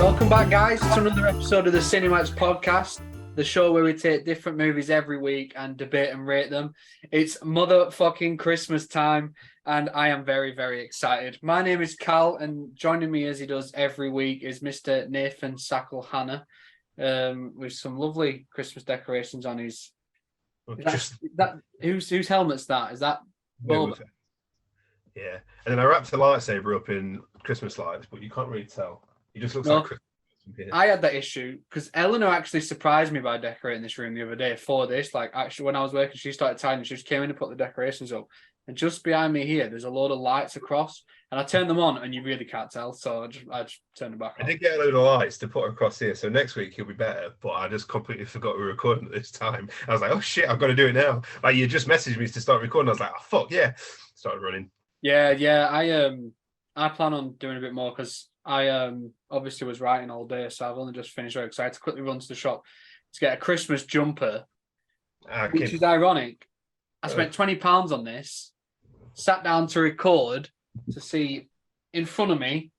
Welcome back, guys, to another episode of the CineMatch podcast, the show where we take different movies every week and debate and rate them. It's motherfucking Christmas time, and I am very, very excited. My name is Cal, and joining me as he does every week is Mr. Nathan Sackle-Hanna, with some lovely Christmas decorations on his. Whose helmet's that? Is that Boba? Yeah, and then I wrapped a lightsaber up in Christmas lights, but you can't really tell. It just looks like Christmas from here. I had that issue because Eleanor actually surprised me by decorating this room the other day for this. Like, actually, when I was working, she started tidying. She just came in and put the decorations up. And just behind me here, there's a load of lights across. And I turned them on, and you really can't tell. So I just turned them back on. I did get a load of lights to put across here. So next week, he'll be better. But I just completely forgot we were recording at this time. I was like, oh, shit, I've got to do it now. Like, you just messaged me to start recording. I was like, oh, fuck, yeah. Started running. Yeah. I plan on doing a bit more because I obviously was writing all day, so I've only just finished work. So I had to quickly run to the shop to get a Christmas jumper, which is ironic. I spent £20 on this, sat down to record to see in front of me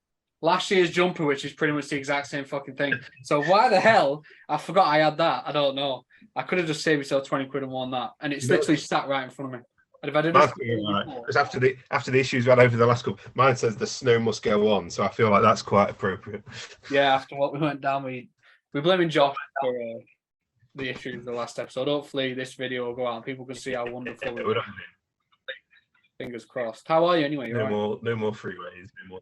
last year's jumper, which is pretty much the exact same fucking thing. So why the hell I forgot I had that? I don't know. I could have just saved myself 20 quid and won that, and it's literally sat right in front of me. And if I did because after the issues we had over the last couple, mine says the snow must go on, so I feel like that's quite appropriate. Yeah, after what we went down, we're blaming Josh for the issues of the last episode. Hopefully, this video will go out and people can see how wonderful we are. Fingers crossed. How are you anyway? No more freeways. No more.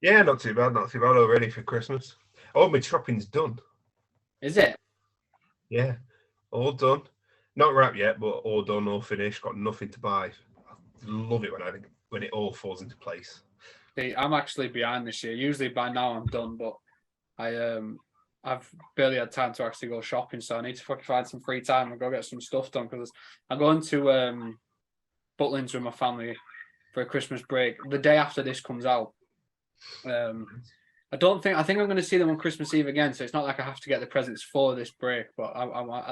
Yeah, not too bad. Not too bad. All ready for Christmas. Oh, my shopping's done. Is it? Yeah, all done. Not wrapped yet, but all done, all finished. Got nothing to buy. I love it when it all falls into place. See, I'm actually behind this year. Usually by now I'm done, but I've barely had time to actually go shopping, so I need to fucking find some free time and go get some stuff done because I'm going to Butlins with my family for a Christmas break the day after this comes out. I think I'm going to see them on Christmas Eve again, so it's not like I have to get the presents for this break, but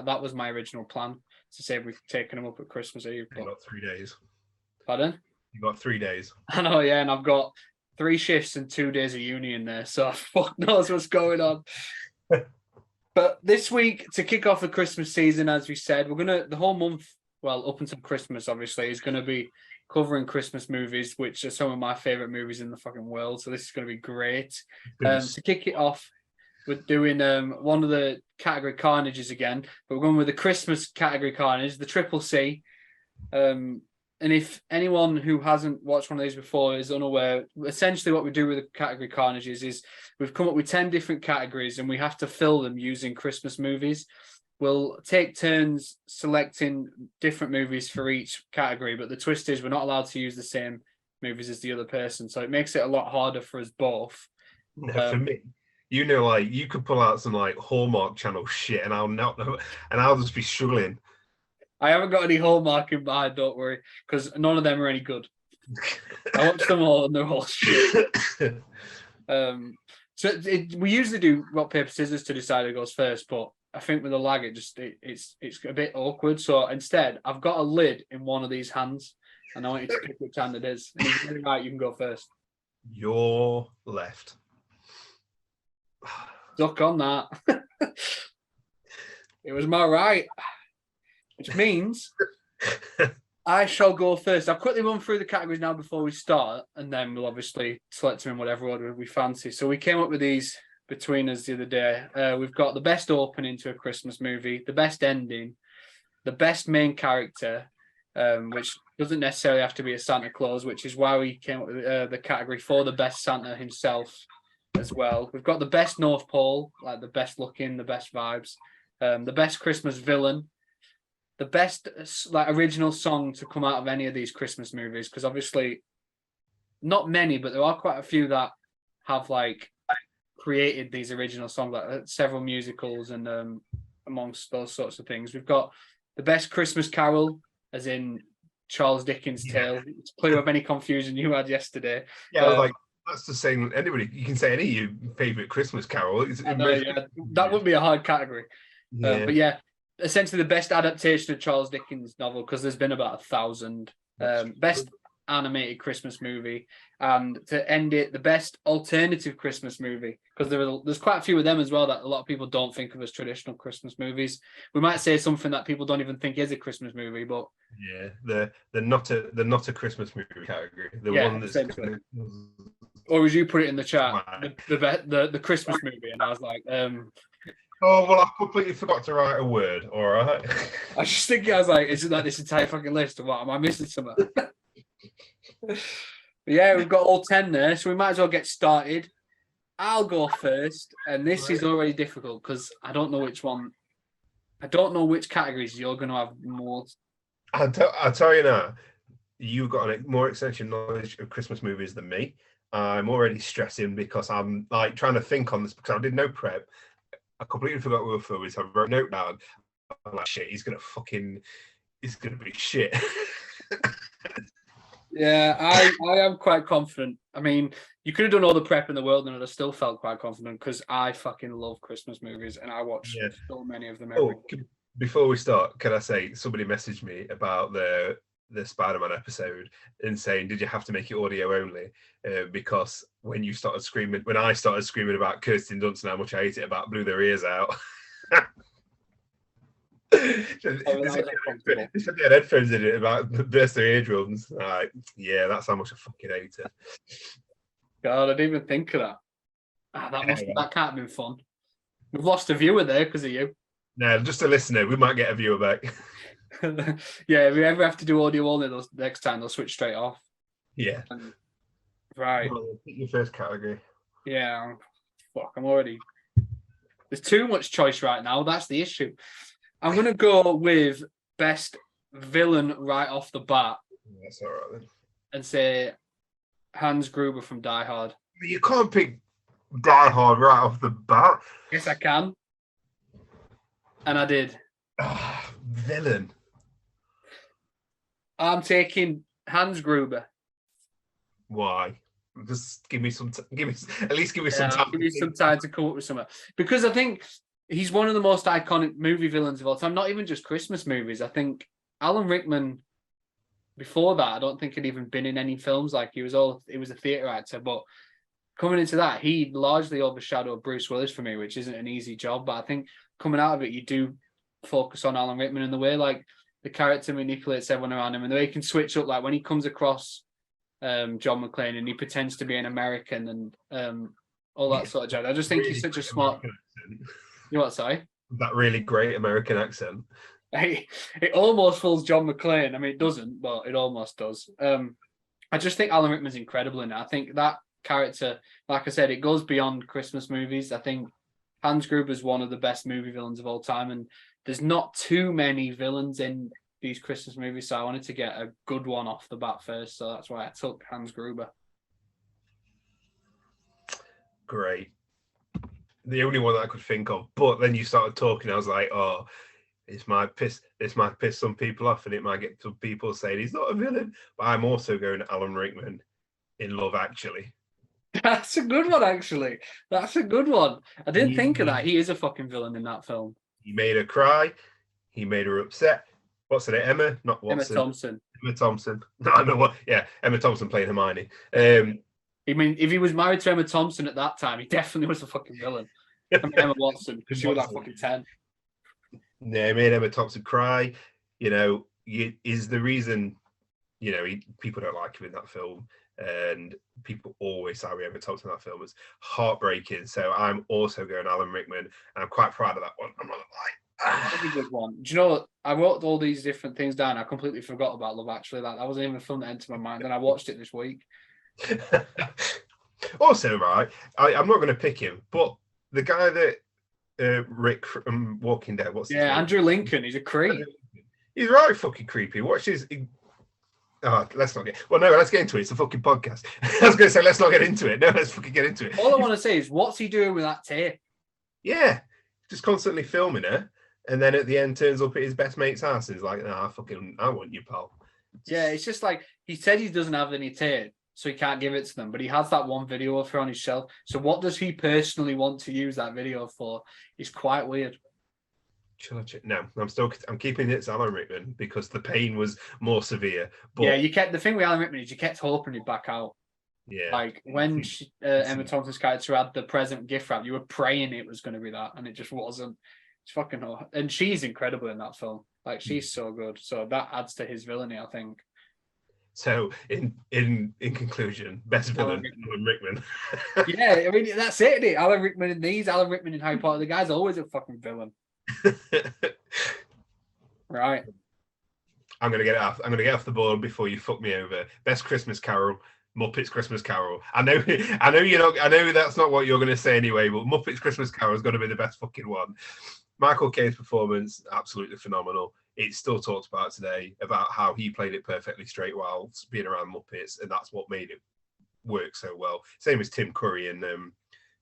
that was my original plan, to say we've taken them up at Christmas Eve. You got 3 days. Pardon? You got 3 days. I know, yeah, and I've got 3 shifts and 2 days of uni in there, so fuck knows what's going on. But this week, to kick off the Christmas season, as we said, the whole month, well, up until Christmas, obviously, is going to be covering Christmas movies, which are some of my favorite movies in the fucking world. So this is going to be great. To kick it off, we're doing one of the Category Carnages again, but we're going with the Christmas Category Carnage, the Triple C. And if anyone who hasn't watched one of these before is unaware, essentially what we do with the Category Carnages is we've come up with 10 different categories and we have to fill them using Christmas movies. We'll take turns selecting different movies for each category, but the twist is we're not allowed to use the same movies as the other person, so it makes it a lot harder for us both. No, for me, like you could pull out some like Hallmark Channel shit, and I'll not know, and I'll just be struggling. I haven't got any Hallmark in mind, don't worry, because none of them are any good. I watched them all, and they're all shit. We usually do rock paper scissors to decide who goes first, but I think with the lag, it's a bit awkward. So instead, I've got a lid in one of these hands, and I want you to pick which hand it is. And if you're right, you can go first. Your left. Duck on that. It was my right, which means I shall go first. I'll quickly run through the categories now before we start, and then we'll obviously select them in whatever order we fancy. So we came up with these between us the other day. We've got the best opening to a Christmas movie, the best ending, the best main character, which doesn't necessarily have to be a Santa Claus, which is why we came up with the category for the best Santa himself as well. We've got the best North Pole, like the best looking, the best vibes, the best Christmas villain, the best like original song to come out of any of these Christmas movies, because obviously not many, but there are quite a few that have like created these original songs, like several musicals and amongst those sorts of things. We've got the best Christmas Carol, as in Charles Dickens' Tale. It's clear of any confusion you had yesterday. Yeah, like that's the same. Anybody, you can say any of your favorite Christmas Carol. That would be a hard category. Yeah. But yeah, essentially the best adaptation of Charles Dickens' novel, because there's been about 1,000. Best animated Christmas movie, and to end it, the best alternative Christmas movie, because there's quite a few of them as well that a lot of people don't think of as traditional Christmas movies. We might say something that people don't even think is a Christmas movie, but yeah, the not a Christmas movie category, the one that's or as you put it in the chat, the Christmas movie, and I was like, oh well, I completely forgot to write a word. All right, I was just thinking, I was like, isn't that this entire fucking list, or what? Am I missing something? Yeah, we've got all 10 there, so we might as well get started. I'll go first, and this is already difficult because I don't know which one. I don't know which categories you're going to have more. I'll tell you now, you've got a more extensive knowledge of Christmas movies than me. I'm already stressing because I'm like trying to think on this because I did no prep. I completely forgot we were filming, so I wrote a note down. I'm like, shit, he's gonna be shit. Yeah, I am quite confident. I mean, you could have done all the prep in the world and I'd have still felt quite confident because I fucking love Christmas movies and I watch so many of them every week. Before we start, can I say somebody messaged me about the Spider-Man episode and saying, did you have to make it audio only? Because when I started screaming about Kirsten Dunst and how much I hate it, about blew their ears out. They said they had headphones in it about burst their eardrums. Like, yeah, that's how much I fucking hate it. God, I didn't even think of that. That can't have been fun. We've lost a viewer there because of you. No, just a listener. We might get a viewer back. Yeah, if we ever have to do audio only next time, they'll switch straight off. Yeah. Right. Well, pick your first category. Yeah. Fuck, I'm already... There's too much choice right now. That's the issue. I'm going to go with best villain right off the bat. That's all right then. And say Hans Gruber from Die Hard. You can't pick Die Hard right off the bat. Yes, I can. And I did. Villain. I'm taking Hans Gruber. Why? Just give me some time. Give me some time. Give me some time to come up with something. Because I think he's one of the most iconic movie villains of all time. Not even just Christmas movies. I think Alan Rickman, before that, I don't think he'd even been in any films. Like he was a theatre actor, but coming into that, he largely overshadowed Bruce Willis for me, which isn't an easy job. But I think coming out of it, you do focus on Alan Rickman in the way like the character manipulates everyone around him and the way he can switch up, like when he comes across John McClane and he pretends to be an American and all that sort of jazz. I just think he's such a smart. You know what? Sorry. That really great American accent. It almost fools John McClane. I mean, it doesn't, but it almost does. I just think Alan Rickman's incredible in it. I think that character, like I said, it goes beyond Christmas movies. I think Hans Gruber is one of the best movie villains of all time, and there's not too many villains in these Christmas movies, so I wanted to get a good one off the bat first, so that's why I took Hans Gruber. Great. The only one that I could think of, but then you started talking, I was like, oh, this might piss some people off, and it might get some people saying he's not a villain, but I'm also going to Alan Rickman in Love Actually. That's a good one, actually. That's a good one. I didn't think of that. He is a fucking villain in that film. He made her cry. He made her upset. What's her name? Emma? Not Watson. Emma Thompson. Emma Thompson. No, I know what. Yeah, Emma Thompson playing Hermione. I mean, if he was married to Emma Thompson at that time, he definitely was a fucking villain. I mean, Emma Watson, because she was like fucking 10. Yeah, he made Emma Thompson cry. You know, is the reason, you know, people don't like him in that film. And people always say Emma Thompson in that film was heartbreaking. So I'm also going Alan Rickman, and I'm quite proud of that one. I'm not like, That's a good one. Do you know what? I wrote all these different things down. I completely forgot about Love Actually. That wasn't even a film that entered my mind. And I watched it this week. Also, right, I'm not going to pick him, but the guy that Rick from Walking Dead, what's his name? Andrew Lincoln. He's a creep. He's right fucking creepy. Watch his. Oh, let's not get. Well, no, let's get into it. It's a fucking podcast. I was going to say, let's not get into it. No, let's fucking get into it. All I want to say is, what's he doing with that tape? Yeah, just constantly filming her, and then at the end turns up at his best mate's house and is like, "Nah, I want you, pal." Yeah, it's just like he said he doesn't have any tape, so he can't give it to them. But he has that one video of her on his shelf. So what does he personally want to use that video for? It's quite weird. Shall I check? No, I'm keeping it as Alan Rickman because the pain was more severe. But Yeah, you kept the thing with Alan Rickman is you kept hoping he'd back out. yeah, Like when Emma Thompson's character had the present gift wrap, you were praying it was going to be that, and it just wasn't. It's fucking hard. And she's incredible in that film. Like she's so good. So that adds to his villainy, I think. So in conclusion, best villain, Alan Rickman. Yeah, I mean that's it, isn't it? Alan Rickman in these, Alan Rickman in Harry Potter. The guy's always a fucking villain. Right. I'm gonna get off the board before you fuck me over. Best Christmas Carol, Muppets Christmas Carol. I know you're not. I know that's not what you're gonna say anyway. But Muppets Christmas Carol has got to be the best fucking one. Michael Caine's performance, absolutely phenomenal. It's still talked about today about how he played it perfectly straight while being around Muppets, and that's what made it work so well. Same as Tim Curry in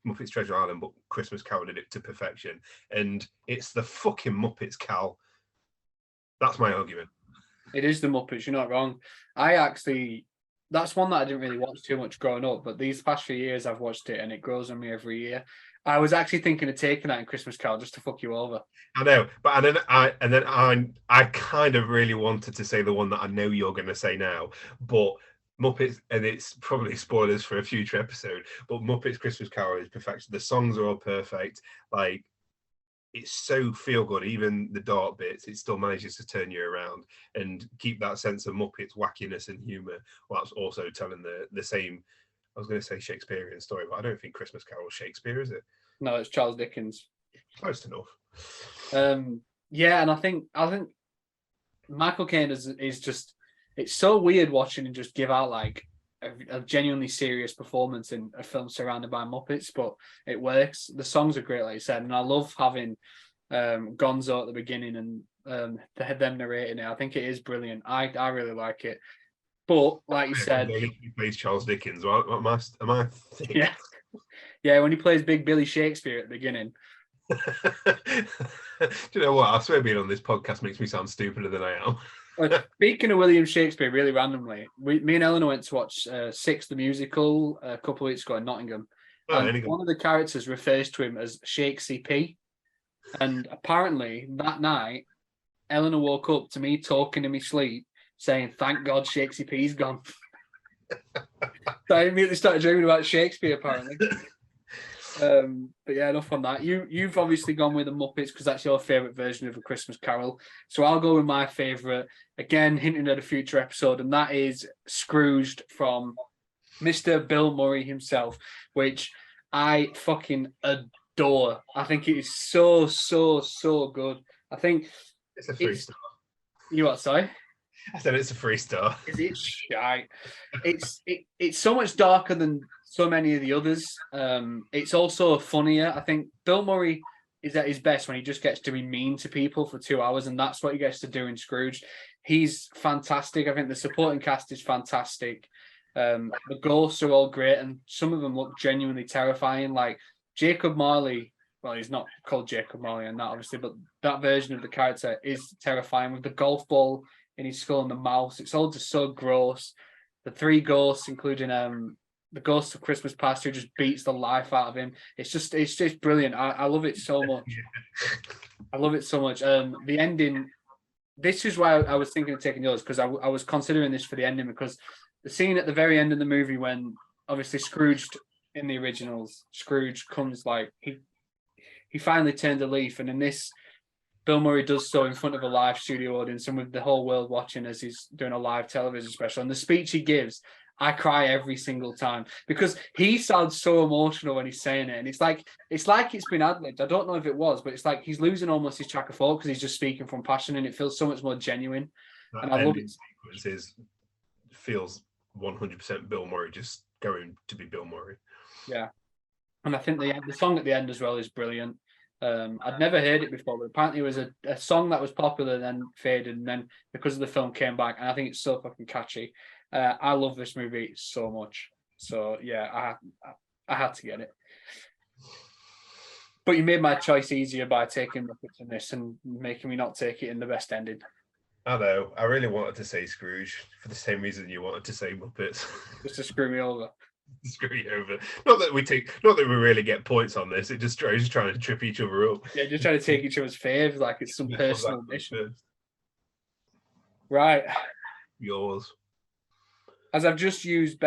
Muppets Treasure Island, but Christmas Carol did it to perfection. And it's the fucking Muppets, Cal. That's my argument. It is the Muppets. You're not wrong. That's one that I didn't really watch too much growing up, but these past few years I've watched it and it grows on me every year. I was actually thinking of taking that in Christmas Carol just to fuck you over. I know, but I kind of really wanted to say the one that I know you're going to say now, but Muppets, and it's probably spoilers for a future episode, but Muppets Christmas Carol is perfection. The songs are all perfect. Like, it's so feel good. Even the dark bits, it still manages to turn you around and keep that sense of Muppets wackiness and humor, whilst also telling the same. I was going to say Shakespearean story, but I don't think Christmas Carol is Shakespeare, is it? No, it's Charles Dickens. Close enough. Yeah, and I think Michael Caine is just. It's so weird watching him just give out like a genuinely serious performance in a film surrounded by Muppets, but it works. The songs are great, like you said, and I love having Gonzo at the beginning and them narrating it. I think it is brilliant. I really like it. But like you said, he plays Charles Dickens. What am I thinking? Yeah, when he plays Big Billy Shakespeare at the beginning. Do you know what? I swear being on this podcast makes me sound stupider than I am. Speaking of William Shakespeare, really randomly, me and Eleanor went to watch Six the Musical a couple of weeks ago in Nottingham. And one of the characters refers to him as Shakesy P. And apparently that night, Eleanor woke up to me talking in my sleep, saying, "Thank God Shakesy P's gone." So I immediately started dreaming about Shakespeare, apparently. But yeah, enough on that. You've obviously gone with the Muppets because that's your favourite version of A Christmas Carol. So I'll go with my favourite, again, hinting at a future episode, and that is Scrooged from Mr. Bill Murray himself, which I fucking adore. I think it is so, so, so good. I think it's a 3-star. You what, sorry? I said it's a 3-star. Is it shite? It's so much darker than so many of the others. It's also funnier. I think Bill Murray is at his best when he just gets to be mean to people for 2 hours, and that's what he gets to do in Scrooge. He's fantastic. I think the supporting cast is fantastic. The ghosts are all great, and some of them look genuinely terrifying. Like Jacob Marley. Well, he's not called Jacob Marley and that, obviously, but that version of the character is terrifying with the golf ball in his skull and the mouse. It's all just so gross. The three ghosts, including the ghost of Christmas Past, who just beats the life out of him. It's just brilliant. I love it so much. I love it so much. The ending. This is why I was thinking of taking yours, because I was considering this for the ending, because the scene at the very end of the movie when obviously Scrooged in the originals, Scrooge comes like he finally turned a leaf, and in this, Bill Murray does so in front of a live studio audience and with the whole world watching as he's doing a live television special. And the speech he gives, I cry every single time because he sounds so emotional when he's saying it. And it's like it's been ad-libbed. I don't know if it was, but it's like he's losing almost his track of thought because he's just speaking from passion, and it feels so much more genuine. That and I love it. Feels 100% Bill Murray just going to be Bill Murray. Yeah. And I think the song at the end as well is brilliant. I'd never heard it before, but apparently it was a song that was popular, then faded, and then because of the film came back, and I think it's so fucking catchy. I love this movie so much. So yeah, I had to get it. But you made my choice easier by taking Muppets in this and making me not take it in the best ending. I know. I really wanted to say Scrooge for the same reason you wanted to say Muppets. Just to screw me over. screw you over. Not that we really get points on this. It just trying to trip each other up. Yeah, just trying to take each other's fave like it's some personal mission. First. Right. Yours. As I've just used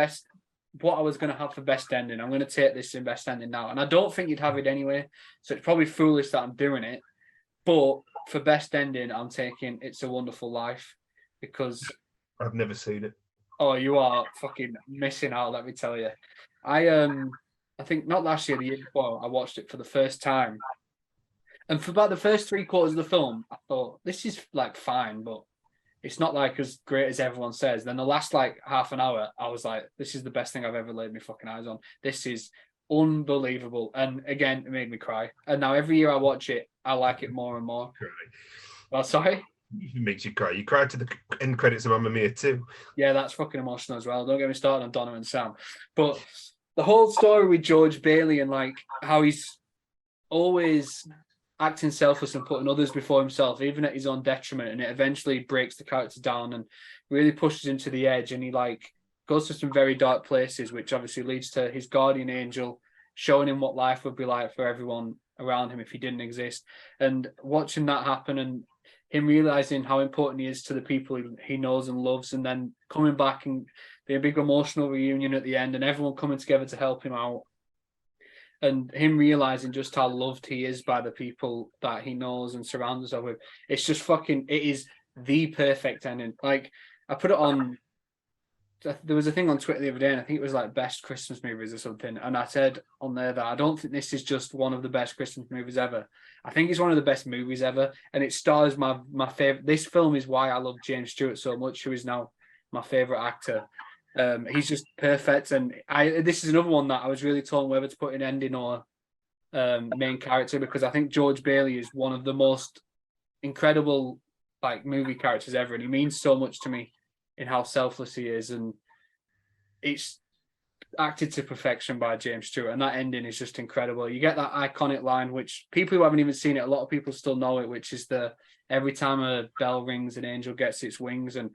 what I was going to have for best ending, I'm going to take this in best ending now. And I don't think you'd have it anyway. So it's probably foolish that I'm doing it. But for best ending, I'm taking It's a Wonderful Life because I've never seen it. Oh, you are fucking missing out, let me tell you. I think not last year, the year before, I watched it for the first time. And for about the first 3/4 of the film, I thought, this is like fine, but it's not like as great as everyone says. Then the last like half an hour, I was like, this is the best thing I've ever laid my fucking eyes on. This is unbelievable. And again, it made me cry. And now every year I watch it, I like it more and more. Cry. Well, sorry? It makes you cry. You cried to the end credits of Mamma Mia too. Yeah, that's fucking emotional as well. Don't get me started on Donna and Sam. But the whole story with George Bailey and like how he's always acting selfless and putting others before himself, even at his own detriment, and it eventually breaks the character down and really pushes him to the edge. And he like goes to some very dark places, which obviously leads to his guardian angel showing him what life would be like for everyone around him if he didn't exist. And watching that happen and him realizing how important he is to the people he knows and loves, and then coming back and be a big emotional reunion at the end and everyone coming together to help him out, and him realizing just how loved he is by the people that he knows and surrounds himself with. It's just fucking, it is the perfect ending. Like, I put it on, there was a thing on Twitter the other day, and I think it was like best Christmas movies or something, and I said on there that I don't think this is just one of the best Christmas movies ever. I think it's one of the best movies ever, and it stars my favorite. This film is why I love James Stewart so much, who is now my favorite actor. He's just perfect, and this is another one that I was really torn whether to put in ending or main character, because I think George Bailey is one of the most incredible like movie characters ever, and he means so much to me in how selfless he is, and it's acted to perfection by James Stewart, and that ending is just incredible. You get that iconic line, which people who haven't even seen it, a lot of people still know it, which is the every time a bell rings, an angel gets its wings. And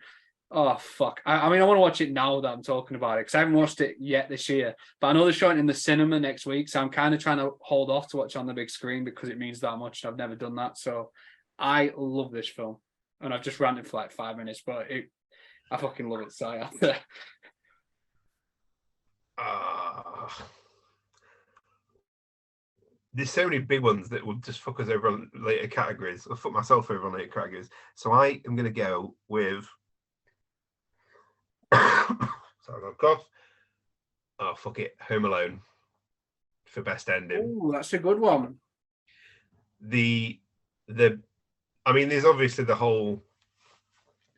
oh fuck, I mean, I want to watch it now that I'm talking about it, because I haven't watched it yet this year, but I know they're showing it in the cinema next week, so I'm kind of trying to hold off to watch it on the big screen because it means that much. I've never done that, so I love this film, and I've just ranted for like 5 minutes, but I fucking love it. So there's so many big ones that will just fuck us over on later categories. I'll fuck myself over on later categories. So I am going to go with. Sorry, I've got a cough. Oh, fuck it. Home Alone for best ending. Oh, that's a good one. I mean, there's obviously the whole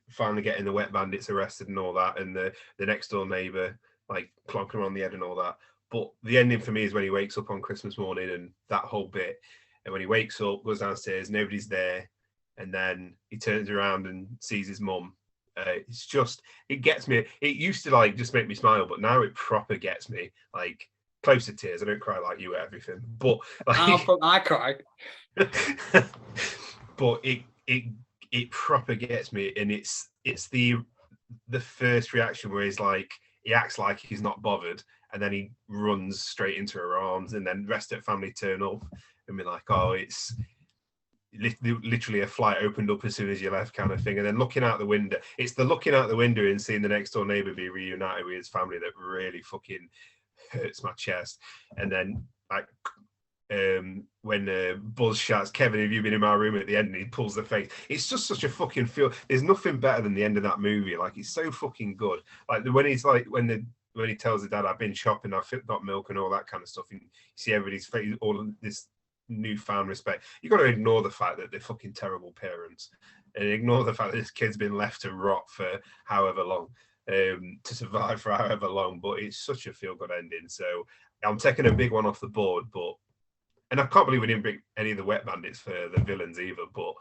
finally getting the wet bandits arrested and all that, and the next door neighbor like clonking him on the head and all that. But the ending for me is when he wakes up on Christmas morning and that whole bit. And when he wakes up, goes downstairs, nobody's there, and then he turns around and sees his mum. It's just, it gets me. It used to like just make me smile, but now it proper gets me, like close to tears. I don't cry like you at everything, but like I cry. But it proper gets me, and it's the first reaction where he's like, he acts like he's not bothered, and then he runs straight into her arms, and then the rest of the family turn up and be like, oh, it's literally a flight opened up as soon as you left kind of thing. And then looking out the window, it's the looking out the window and seeing the next door neighbor be reunited with his family that really fucking hurts my chest. And then like when Buzz shouts, Kevin, have you been in my room at the end, and he pulls the face, it's just such a fucking feel. There's nothing better than the end of that movie. Like, it's so fucking good. Like when he's like, when he tells the dad, I've been shopping, I've got milk and all that kind of stuff, and you see everybody's face, all of this newfound respect. You got to ignore the fact that they're fucking terrible parents, and ignore the fact that this kid's been left to rot for however long, to survive for however long. But it's such a feel-good ending. So I'm taking a big one off the board, and I can't believe we didn't bring any of the wet bandits for the villains either. But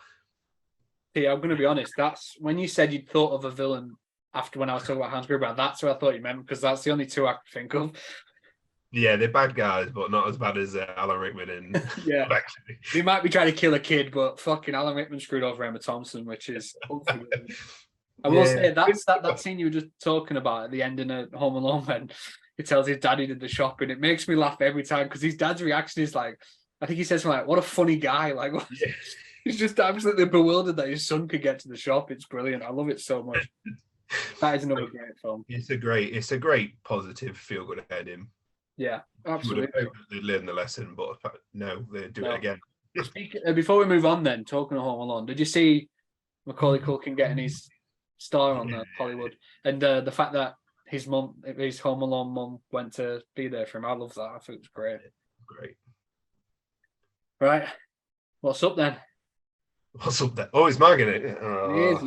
yeah, I'm going to be honest. That's when you said you'd thought of a villain after when I was talking about Hans Gruber. That's what I thought you meant, because that's the only two I could think of. Yeah, they're bad guys, but not as bad as Alan Rickman and yeah. They might be trying to kill a kid, but fucking Alan Rickman screwed over Emma Thompson, which is I will say that scene you were just talking about at the end in a Home Alone when he tells his dad he did the shopping. It makes me laugh every time because his dad's reaction is like, I think he says something like, "What a funny guy!" Like, Yeah. he's just absolutely bewildered that his son could get to the shop. It's brilliant. I love it so much. That is another great film. It's a great positive feel good ending. Yeah, You would absolutely. have hoped that they'd learn the lesson, but no, they do it again. Before we move on, then talking of Home Alone, did you see Macaulay Culkin getting his star on the Hollywood, and the fact that his Home Alone mum, went to be there for him? I love that. I think it was great. Great. Right, what's up then? What's up there? Oh, it's Margaret. It is,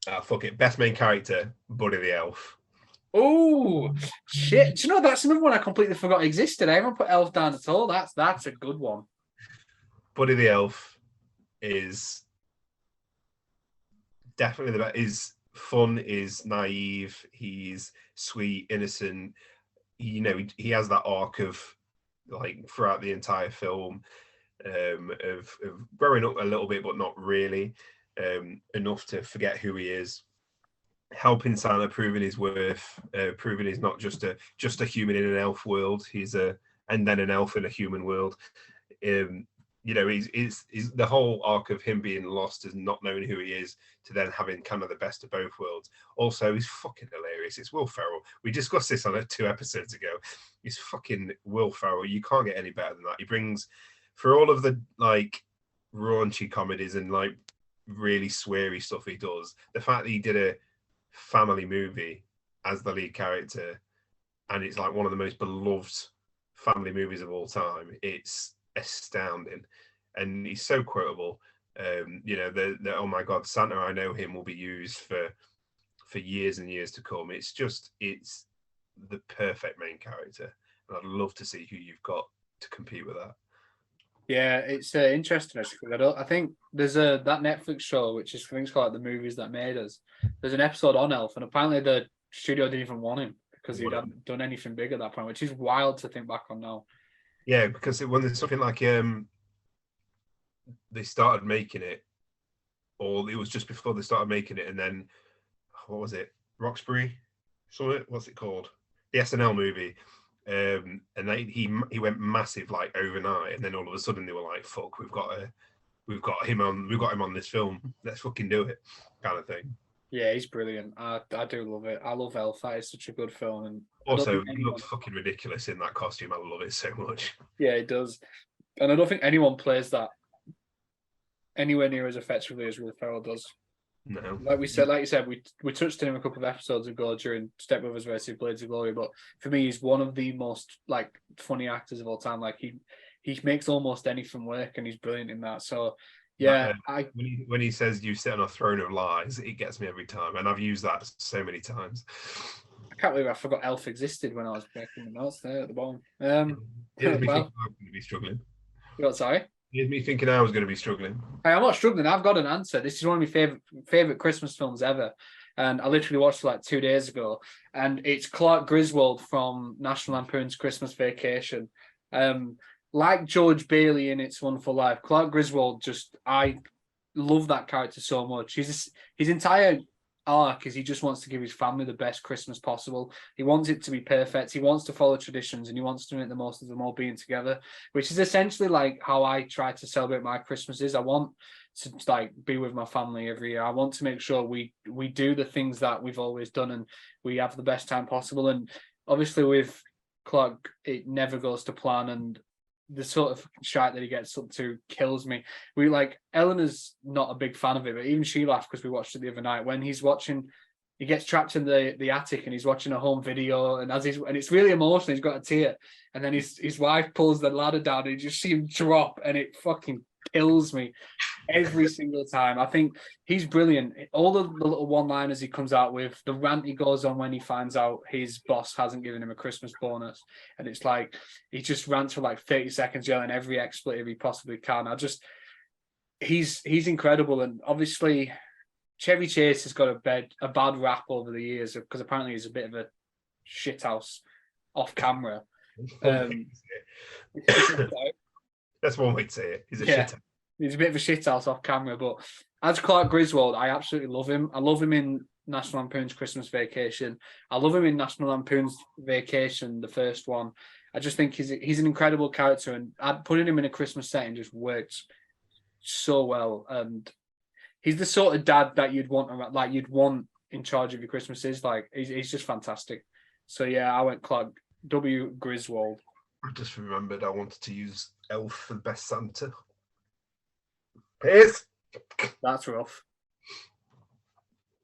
yeah. Fuck it. Best main character, Buddy the Elf. Oh shit! Do you know that's another one I completely forgot existed? I haven't put Elf down at all. That's a good one. Buddy the Elf is definitely the best. Is fun, is naive, he's sweet, innocent. He has that arc of like throughout the entire film of growing up a little bit, but not really enough to forget who he is. Helping Santa, proving his worth, proving he's not just a human in an elf world. And then an elf in a human world. He's the whole arc of him being lost as not knowing who he is to then having kind of the best of both worlds. Also, he's fucking hilarious. It's Will Ferrell. We discussed this on 2 episodes ago. He's fucking Will Ferrell. You can't get any better than that. He brings, for all of the like raunchy comedies and like really sweary stuff he does, the fact that he did a family movie as the lead character, and it's like one of the most beloved family movies of all time. It's astounding, and he's so quotable. The oh my god, Santa, I know him will be used for years and years to come. It's the perfect main character, and I'd love to see who you've got to compete with that. Yeah, it's interesting actually. I think there's that Netflix show which is, I think it's called The Movies That Made Us. There's an episode on Elf, and apparently the studio didn't even want him because he hadn't done anything big at that point, which is wild to think back on now. Yeah, because when there's something like they started making it, or it was just before they started making it, and then what was it? Roxbury? What's it called? The SNL movie. And he went massive like overnight, and then all of a sudden they were like, "Fuck, we've got him on this film. Let's fucking do it," kind of thing. Yeah, he's brilliant. I do love it. I love Elf. That is such a good film, and also he looks fucking ridiculous in that costume. I love it so much. Yeah, it does, and I don't think anyone plays that anywhere near as effectively as Will Ferrell does. No, like you said, we touched on him a couple of episodes ago during Step Brothers versus Blades of Glory, but for me, he's one of the most like funny actors of all time. Like he makes almost anything work, and he's brilliant in that. So yeah, when he says you sit on a throne of lies, it gets me every time, and I've used that so many times. I can't believe I forgot Elf existed when I was making the notes there at the bottom. Here's me thinking I'm going to be struggling. Sorry. Here's me thinking I was going to be struggling. Hey, I'm not struggling. I've got an answer. This is one of my favorite Christmas films ever, and I literally watched it like 2 days ago. And it's Clark Griswold from National Lampoon's Christmas Vacation. Like George Bailey in It's Wonderful Life, Clark Griswold I love that character so much. His entire arc is he just wants to give his family the best Christmas possible. He wants it to be perfect. He wants to follow traditions, and he wants to make the most of them all being together, which is essentially like how I try to celebrate my Christmases. I want to like be with my family every year. I want to make sure we do the things that we've always done, and we have the best time possible. And obviously with Clark, it never goes to plan, and the sort of shite that he gets up to kills me. Eleanor's not a big fan of it, but even she laughed because we watched it the other night when he gets trapped in the attic and he's watching a home video, and it's really emotional. He's got a tear, and then his wife pulls the ladder down, and you just see him drop, and it fucking kills me every single time. I think he's brilliant. All the little one-liners he comes out with, the rant he goes on when he finds out his boss hasn't given him a Christmas bonus, and it's like he just rants for like 30 seconds yelling every expletive he possibly can. He's incredible, and obviously Chevy Chase has got a bad rap over the years because apparently he's a bit of a shithouse off camera. That's one way to say it. He's a shithouse. He's a bit of a shithouse off camera, but as Clark Griswold, I absolutely love him. I love him in National Lampoon's Christmas Vacation. I love him in National Lampoon's Vacation, the first one. I just think he's an incredible character, and putting him in a Christmas setting just works so well. And he's the sort of dad that you'd want around, like you'd want in charge of your Christmases. Like he's just fantastic. So yeah, I went Clark W. Griswold. I just remembered I wanted to use Elf for the best Santa. Piers. That's rough.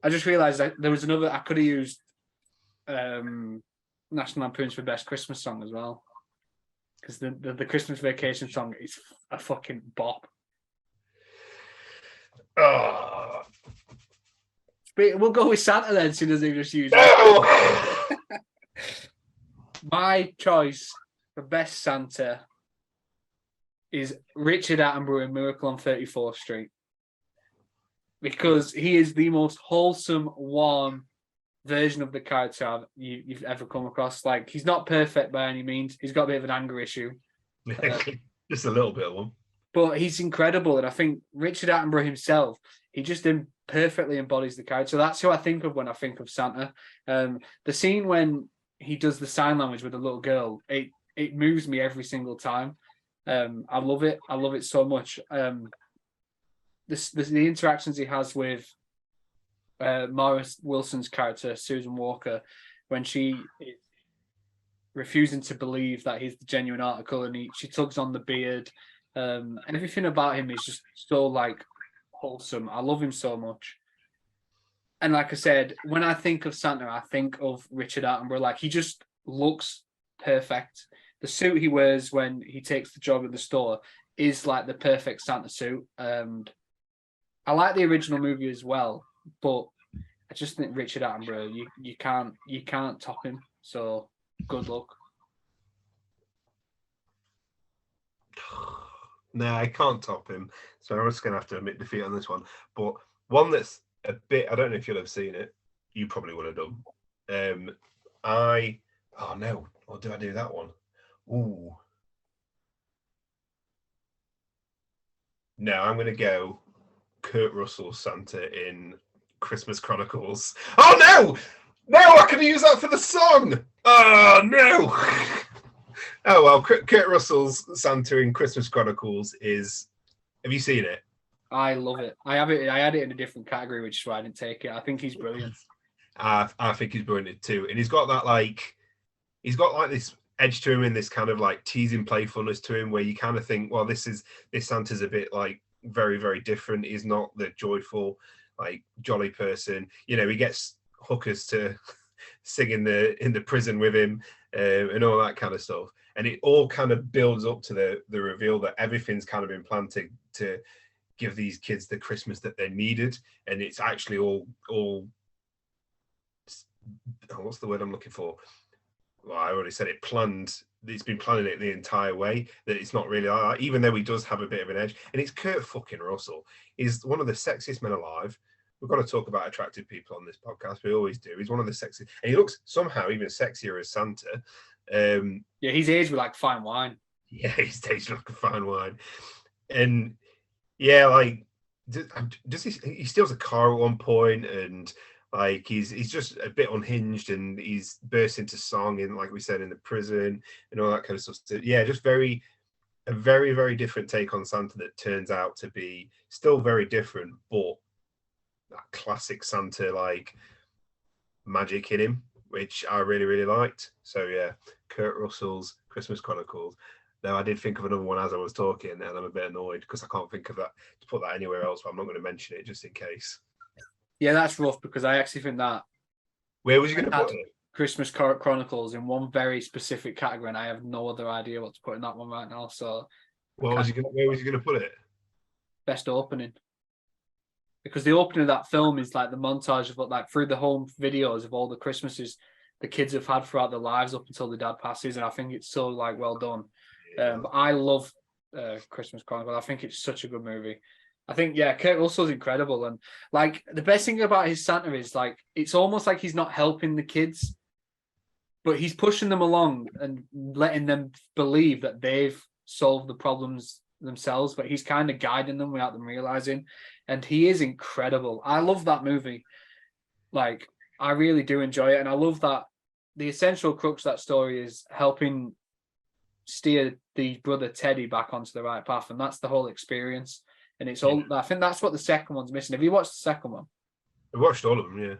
I just realised that there was another. I could have used National Lampoon's for best Christmas song as well, because the Christmas Vacation song is a fucking bop. Oh. We'll go with Santa then, so he doesn't just use it. My choice for best Santa is Richard Attenborough in Miracle on 34th Street, because he is the most wholesome, warm version of the character you've ever come across. Like, he's not perfect by any means. He's got a bit of an anger issue. Just a little bit of one. But he's incredible. And I think Richard Attenborough himself, he just perfectly embodies the character. That's who I think of when I think of Santa. The scene when he does the sign language with a little girl, it moves me every single time. I love it. I love it so much. The interactions he has with Morris Wilson's character, Susan Walker, when she is refusing to believe that he's the genuine article, and she tugs on the beard, and everything about him is just so like wholesome. I love him so much. And like I said, when I think of Santa, I think of Richard Attenborough. Like, he just looks perfect. The suit he wears when he takes the job at the store is like the perfect Santa suit. And I like the original movie as well, but I just think Richard Attenborough, you can't top him. So good luck. No, I can't top him. So I'm just gonna have to admit defeat on this one. But one that's a bit, I don't know if you'll have seen it. You probably would have done. Oh no, or do I do that one? Ooh. No, I'm gonna go Kurt Russell's Santa in Christmas Chronicles. Oh no! No, I could use that for the song. Oh no! Oh well, Kurt Russell's Santa in Christmas Chronicles is. Have you seen it? I love it. I had it in a different category, which is why I didn't take it. I think he's brilliant. I think he's brilliant too, and he's got this edge to him, and this kind of like teasing playfulness to him, where you kind of think, well, this Santa's a bit like very, very different. He's not the joyful, like jolly person. You know, he gets hookers to sing in the prison with him, and all that kind of stuff. And it all kind of builds up to the reveal that everything's kind of been planted to give these kids the Christmas that they needed, and it's actually all what's the word I'm looking for? Well, I already said it. Planned. It's been planning it the entire way. That it's not really like that, even though he does have a bit of an edge. And it's Kurt fucking Russell. He's one of the sexiest men alive. We've got to talk about attractive people on this podcast. We always do. He's one of the sexiest, and he looks somehow even sexier as Santa. Yeah, he's aged with like fine wine. Yeah, he's aged like a fine wine, and yeah, like does he steals a car at one point, and like he's just a bit unhinged, and he's burst into song in, like we said, in the prison and all that kind of stuff. So, yeah, just a very, very different take on Santa that turns out to be still very different, but that classic Santa like magic in him, which I really, really liked. So yeah, Kurt Russell's Christmas Chronicles. Now, I did think of another one as I was talking, and I'm a bit annoyed because I can't think of that to put that anywhere else, but I'm not going to mention it just in case. Yeah, that's rough, because I actually think that. Where was you going to put it? Christmas Chronicles in one very specific category, and I have no other idea what to put in that one right now. So, where was you going to put it? Best opening, because the opening of that film is like the montage of like through the home videos of all the Christmases the kids have had throughout their lives up until the dad passes, and I think it's so like well done. But I love Christmas Chronicles. I think it's such a good movie. I think, yeah, Kurt Russell's incredible. And like the best thing about his Santa is like, it's almost like he's not helping the kids, but he's pushing them along and letting them believe that they've solved the problems themselves, but he's kind of guiding them without them realizing. And he is incredible. I love that movie. Like, I really do enjoy it, and I love that the essential crux of that story is helping steer the brother Teddy back onto the right path, and that's the whole experience. And it's all. I think that's what the second one's missing. Have you watched the second one? I watched all of them. Yeah.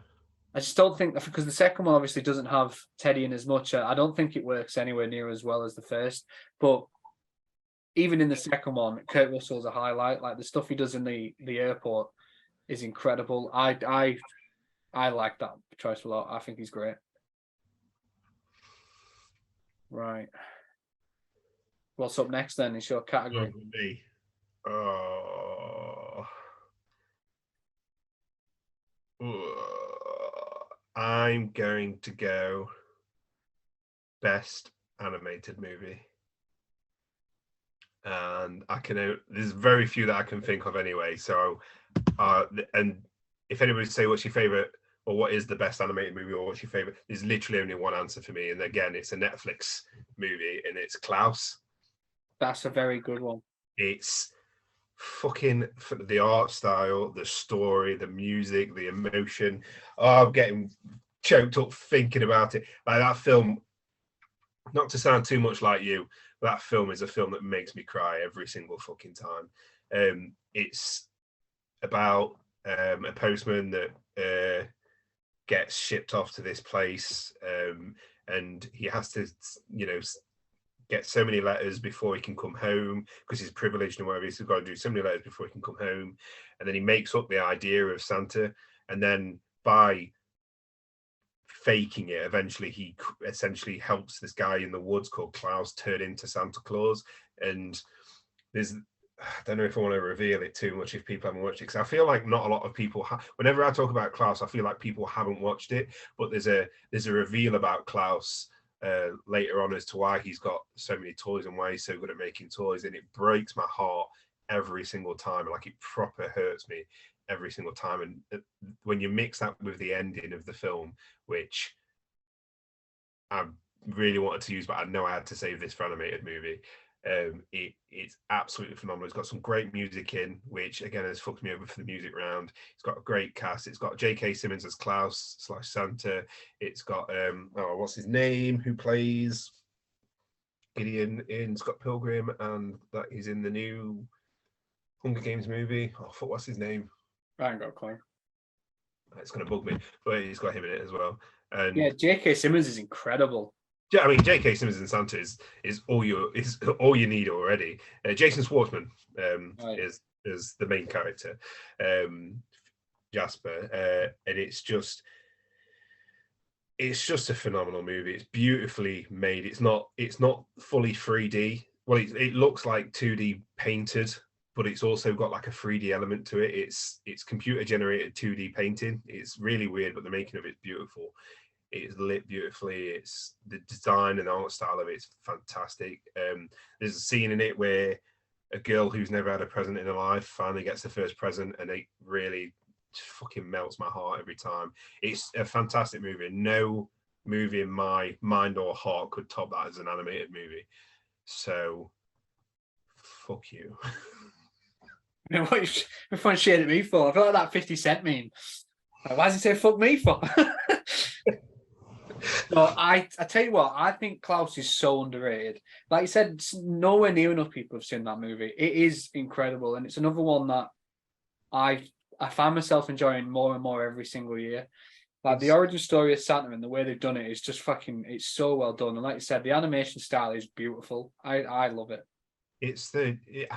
I just don't think that, because the second one obviously doesn't have Teddy in as much. I don't think it works anywhere near as well as the first. But even in the second one, Kurt Russell's a highlight. Like the stuff he does in the airport is incredible. I like that choice a lot. I think he's great. Right. What's up next then? Is your category? Me. Oh. I'm going to go best animated movie. And there's very few that I can think of anyway. So, and if anybody say what's your favorite or what is the best animated movie or what's your favorite, there's literally only one answer for me. And again, it's a Netflix movie and it's Klaus. That's a very good one. It's fucking the art style, the story, the music, the emotion. Oh, I'm getting choked up thinking about it. Like that film, not to sound too much like you, but that film is a film that makes me cry every single fucking time. It's about a postman that gets shipped off to this place, and he has to, get so many letters before he can come home because he's privileged and whatever. He's got to do so many letters before he can come home, and then he makes up the idea of Santa, and then by faking it, eventually he essentially helps this guy in the woods called Klaus turn into Santa Claus. And I don't know if I want to reveal it too much if people haven't watched it, because I feel like not a lot of people whenever I talk about Klaus, I feel like people haven't watched it, but there's a reveal about Klaus later on as to why he's got so many toys and why he's so good at making toys, and it breaks my heart every single time. Like, it proper hurts me every single time. And when you mix that with the ending of the film, which I really wanted to use, but I know I had to save this for animated movie, it's absolutely phenomenal. It's got some great music in, which again has fucked me over for the music round. It's got a great cast. It's got J.K. Simmons as Klaus / Santa. It's got what's his name, who plays Gideon in Scott Pilgrim, and that he's in the new Hunger Games movie. Oh fuck, what's his name? I ain't got a clue. It's gonna bug me, but he's got him in it as well. And yeah, J.K. Simmons is incredible. Yeah, I mean, J.K. Simmons and Santa is all you need already. Jason Schwartzman is the main character, Jasper, and it's just a phenomenal movie. It's beautifully made. It's not fully 3D. Well, it looks like 2D painted, but it's also got like a 3D element to it. It's computer generated 2D painting. It's really weird, but the making of it's beautiful. It's lit beautifully. It's the design and the art style of it is fantastic. There's a scene in it where a girl who's never had a present in her life finally gets the first present, and it really fucking melts my heart every time. It's a fantastic movie. No movie in my mind or heart could top that as an animated movie. So, fuck you. What fun shit at me for? I feel like that 50 Cent meme. Why does he say fuck me for? No, I tell you what, I think Klaus is so underrated. Like you said, nowhere near enough people have seen that movie. It is incredible, and it's another one that I find myself enjoying more and more every single year. Like the origin story of Santa and the way they've done it is just it's so well done. And like you said, the animation style is beautiful. I love it. I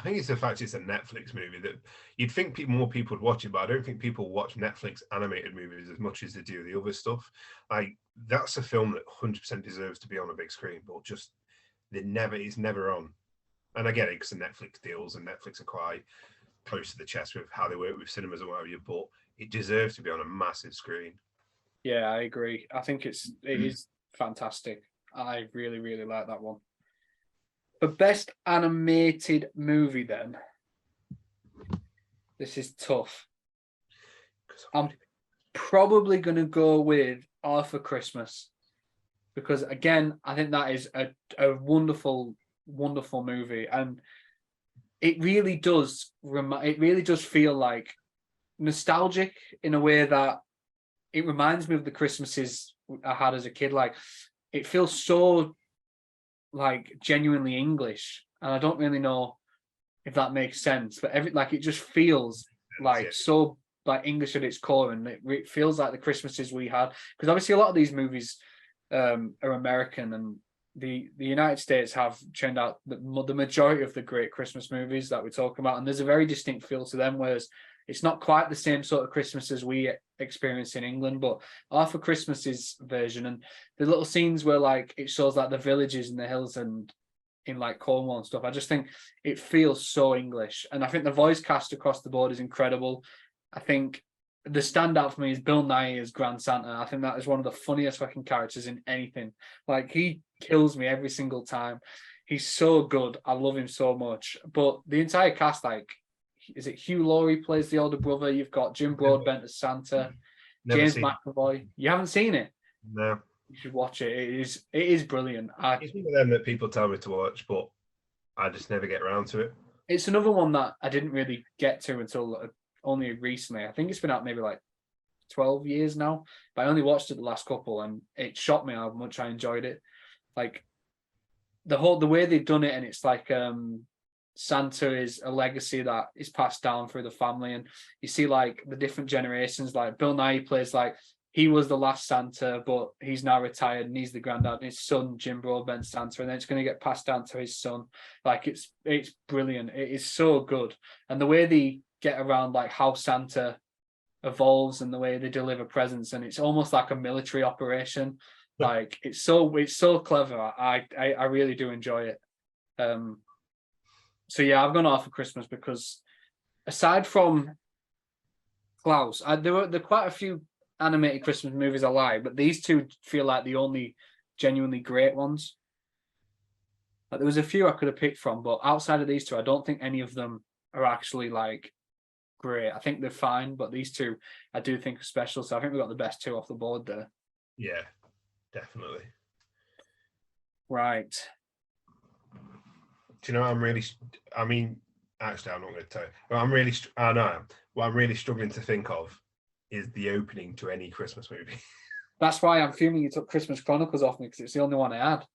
think it's the fact it's a Netflix movie that you'd think more people would watch it, but I don't think people watch Netflix animated movies as much as they do the other stuff. Like, that's a film that 100% deserves to be on a big screen, but just it's never on. And I get it because the Netflix deals and Netflix are quite close to the chest with how they work with cinemas and whatever, but it deserves to be on a massive screen. Yeah, I agree. I think it is fantastic. I really, really like that one. For best animated movie, then, this is tough. I'm probably going to go with Arthur Christmas, because again, I think that is a wonderful, wonderful movie, and it really does feel like nostalgic in a way that it reminds me of the Christmases I had as a kid. Like, it feels so like genuinely English, and I don't really know if that makes sense, but it just feels like so like English at its core, and it feels like the Christmases we had, because obviously a lot of these movies are American, and the United States have churned out the majority of the great Christmas movies that we're talking about, and there's a very distinct feel to them, whereas it's not quite the same sort of Christmas as we experience in England. But Arthur Christmas's version, and the little scenes where like it shows like the villages in the hills and in like Cornwall and stuff, I just think it feels so English. And I think the voice cast across the board is incredible. I think the standout for me is Bill Nye as Grand Santa. I think that is one of the funniest fucking characters in anything. Like, he kills me every single time. He's so good. I love him so much. But the entire cast, like, is it Hugh Laurie plays the older brother? You've got Jim Broadbent as Santa, James McAvoy. You haven't seen it? No. You should watch it. It is brilliant. It's one of them that people tell me to watch, but I just never get around to it. It's another one that I didn't really get to until only recently. I think it's been out maybe like 12 years now, but I only watched it the last couple, and it shocked me how much I enjoyed it. Like, the way they've done it, and it's like Santa is a legacy that is passed down through the family, and you see like the different generations. Like Bill Nye plays like he was the last Santa, but he's now retired and he's the granddad, and his son Jim Broadbent Santa, and then it's going to get passed down to his son. Like, it's brilliant. It is so good, and the way they get around like how Santa evolves and the way they deliver presents, and it's almost like a military operation. Like, it's so clever. I really do enjoy it. So yeah, I've gone off for Christmas because aside from Klaus, there are quite a few animated Christmas movies I like, but these two feel like the only genuinely great ones. Like, there was a few I could have picked from, but outside of these two, I don't think any of them are actually like great. I think they're fine, but these two I do think are special. So I think we got the best two off the board there. Yeah, definitely. Right. Do you know what actually, I'm not going to tell you. But what I'm really struggling to think of is the opening to any Christmas movie. That's why I'm fuming you took Christmas Chronicles off me, because it's the only one I had.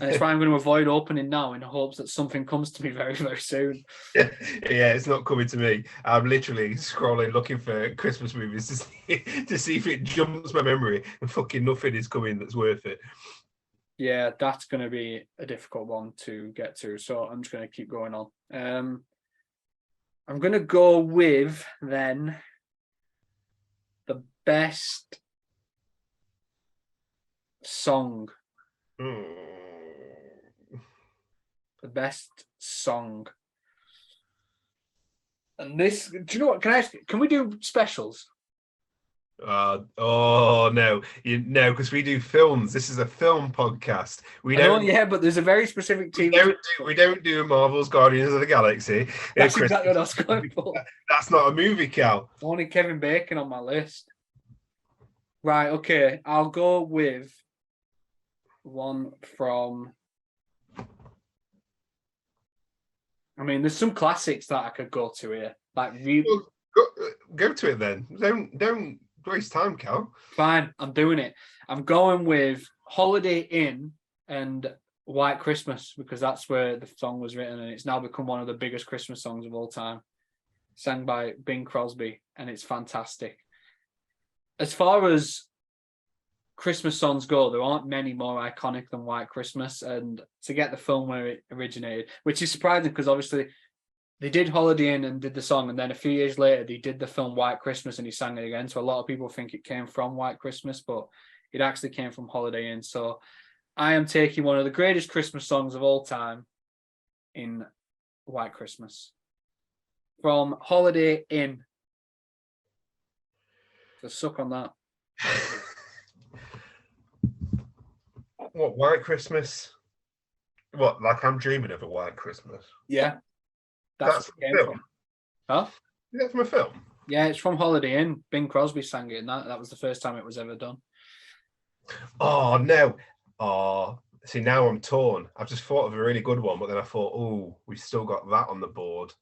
And it's why I'm going to avoid opening now in hopes that something comes to me very, very soon. Yeah, it's not coming to me. I'm literally scrolling, looking for Christmas movies to see if it jumps my memory, and fucking nothing is coming that's worth it. Yeah, that's going to be a difficult one to get to. So I'm just going to keep going on. I'm going to go with, then, the best song. The best song. And this, do you know what? Can we do specials? Oh no, because we do films. This is a film podcast. But there's a very specific team. We don't do Marvel's Guardians of the Galaxy. That's exactly what I was going for. That's not a movie, Cal. Only Kevin Bacon on my list. Right, okay. I'll go with one from. I mean, there's some classics that I could go to here. Like, well, go to it then. Don't waste time, Cal. Fine, I'm doing it. I'm going with Holiday Inn and White Christmas, because that's where the song was written, and it's now become one of the biggest Christmas songs of all time. Sang by Bing Crosby, and it's fantastic. As far as Christmas songs go, there aren't many more iconic than White Christmas, and to get the film where it originated, which is surprising because obviously they did Holiday Inn and did the song, and then a few years later they did the film White Christmas and he sang it again. So a lot of people think it came from White Christmas, but it actually came from Holiday Inn. So I am taking one of the greatest Christmas songs of all time in White Christmas from Holiday Inn. So suck on that. What, White Christmas? What, like I'm dreaming of a White Christmas? Yeah. That's from a film. Huh? Is that from a film? Yeah, it's from Holiday Inn. Bing Crosby sang it, and that was the first time it was ever done. Oh, no. Oh, see, now I'm torn. I've just thought of a really good one, but then I thought, oh, we've still got that on the board.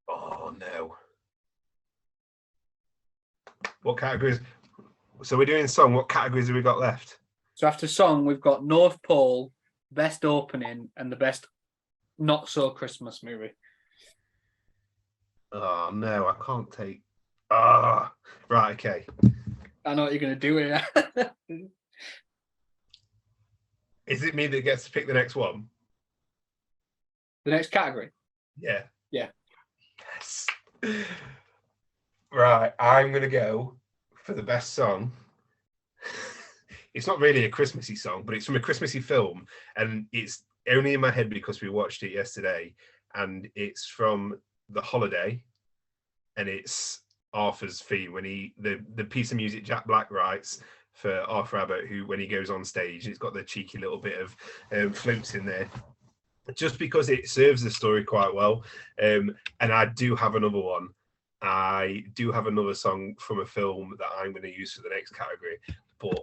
Oh, no. What categories? So we're doing song. What categories have we got left? So after song, we've got North Pole, best opening, and the best not so Christmas movie. Oh no, I can't take. Ah, right, okay. I know what you're gonna do here. Is it me that gets to pick the next one? The next category. Yeah. Yeah. Yes. Right, I'm gonna go for the best song. It's not really a Christmassy song, but it's from a Christmassy film, and it's only in my head because we watched it yesterday, and it's from The Holiday, and it's Arthur's theme when the piece of music Jack Black writes for Arthur Abbott, who when he goes on stage, it's got the cheeky little bit of flutes in there, just because it serves the story quite well. And I do have another one. I do have another song from a film that I'm going to use for the next category, but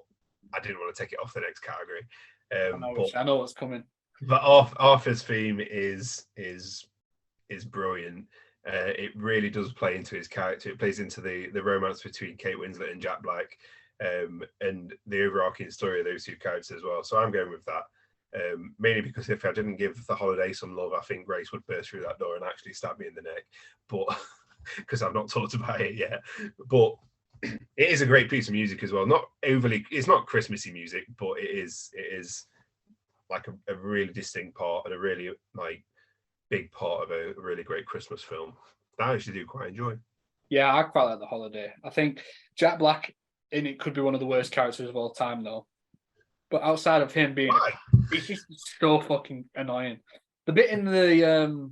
I didn't want to take it off the next category. I know what's coming. But Arthur's theme is brilliant. It really does play into his character. It plays into the romance between Kate Winslet and Jack Black, and the overarching story of those two characters as well. So I'm going with that. Mainly because if I didn't give The Holiday some love, I think Grace would burst through that door and actually stab me in the neck. But because I've not talked about it yet. But it is a great piece of music as well. Not overly, it's not Christmassy music, but it is like a really distinct part and a really like big part of a really great Christmas film that I actually do quite enjoy. Yeah, I quite like The Holiday. I think Jack Black in it could be one of the worst characters of all time, though. But outside of him being, he's just so fucking annoying. The bit in the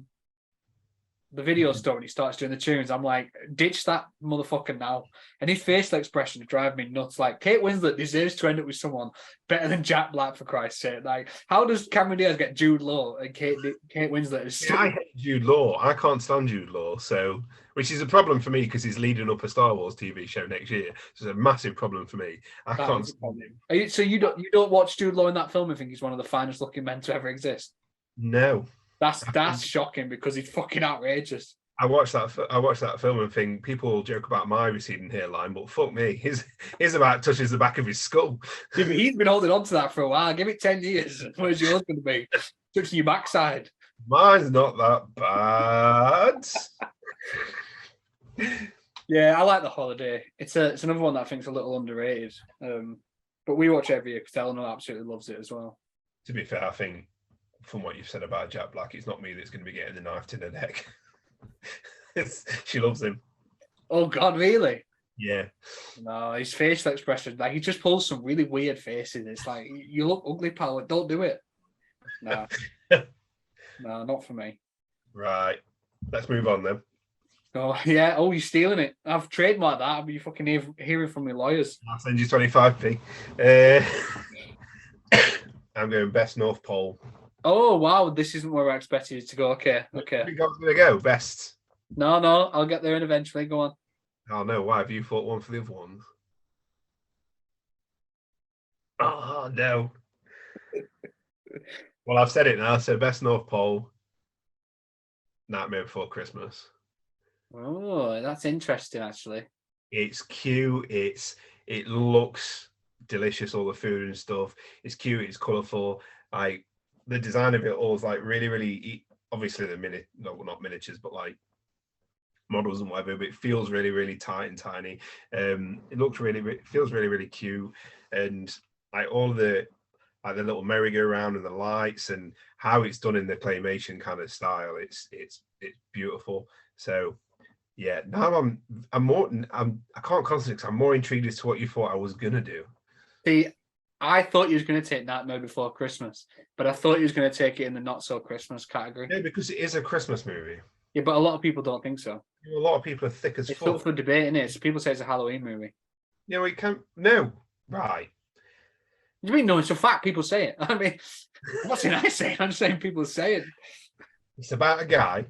video store when he starts doing the tunes, I'm like, ditch that motherfucker now. And his facial expression drive me nuts. Like, Kate Winslet deserves to end up with someone better than Jack Black, for Christ's sake. Like, how does Cameron Diaz get Jude Law and Kate Winslet is still... I hate Jude Law. I can't stand Jude Law, so which is a problem for me because he's leading up a Star Wars TV show next year. So it's a massive problem for me. I can't stand him. So you don't watch Jude Law in that film and think he's one of the finest looking men to ever exist? No. That's shocking because he's fucking outrageous. I watched that film and think people joke about my receding hairline, but fuck me, his about touches the back of his skull. Yeah, but he's been holding on to that for a while. Give it 10 years. Where's yours going to be? Touching your backside. Mine's not that bad. Yeah, I like The Holiday. It's another one that I think is a little underrated. But we watch it every year because Eleanor absolutely loves it as well. To be fair, I think from what you've said about Jack Black, it's not me that's going to be getting the knife to the neck. She loves him. Oh God, really? Yeah. No, his facial expression, like he just pulls some really weird faces. It's like, you look ugly, pal. Don't do it. No, no, not for me. Right. Let's move on then. Oh yeah. Oh, you're stealing it. I've trademarked that. I'll be fucking hearing from my lawyers. I'll send you 25p. I'm going best North Pole. Oh wow, this isn't where I expected you to go. Okay. I think I was going to go best. No, I'll get there and eventually. Go on. Oh no, why have you thought one for the other ones? Oh no. Well, I've said it now. So best North Pole, Nightmare Before Christmas. Oh, that's interesting. Actually, it's cute. It looks delicious. All the food and stuff. It's cute. It's colourful. Like the design of it all is like really. Obviously, not miniatures, but like models and whatever. But it feels really tight and tiny. It looks feels really cute, and like all the little merry-go-round and the lights and how it's done in the claymation kind of style. It's beautiful. So yeah, now I can't concentrate because I'm more intrigued as to what you thought I was gonna do. See, I thought you was going to take Nightmare Before Christmas, but I thought you was going to take it in the not so Christmas category. Yeah, because it is a Christmas movie. Yeah, but a lot of people don't think so. A lot of people are thick as fuck. It's up for debate, isn't it? So people say it's a Halloween movie. Yeah, we can't. No, right. What do you mean? No, it's a fact. People say it. I mean, what's it I say? I'm saying people say it. It's about a guy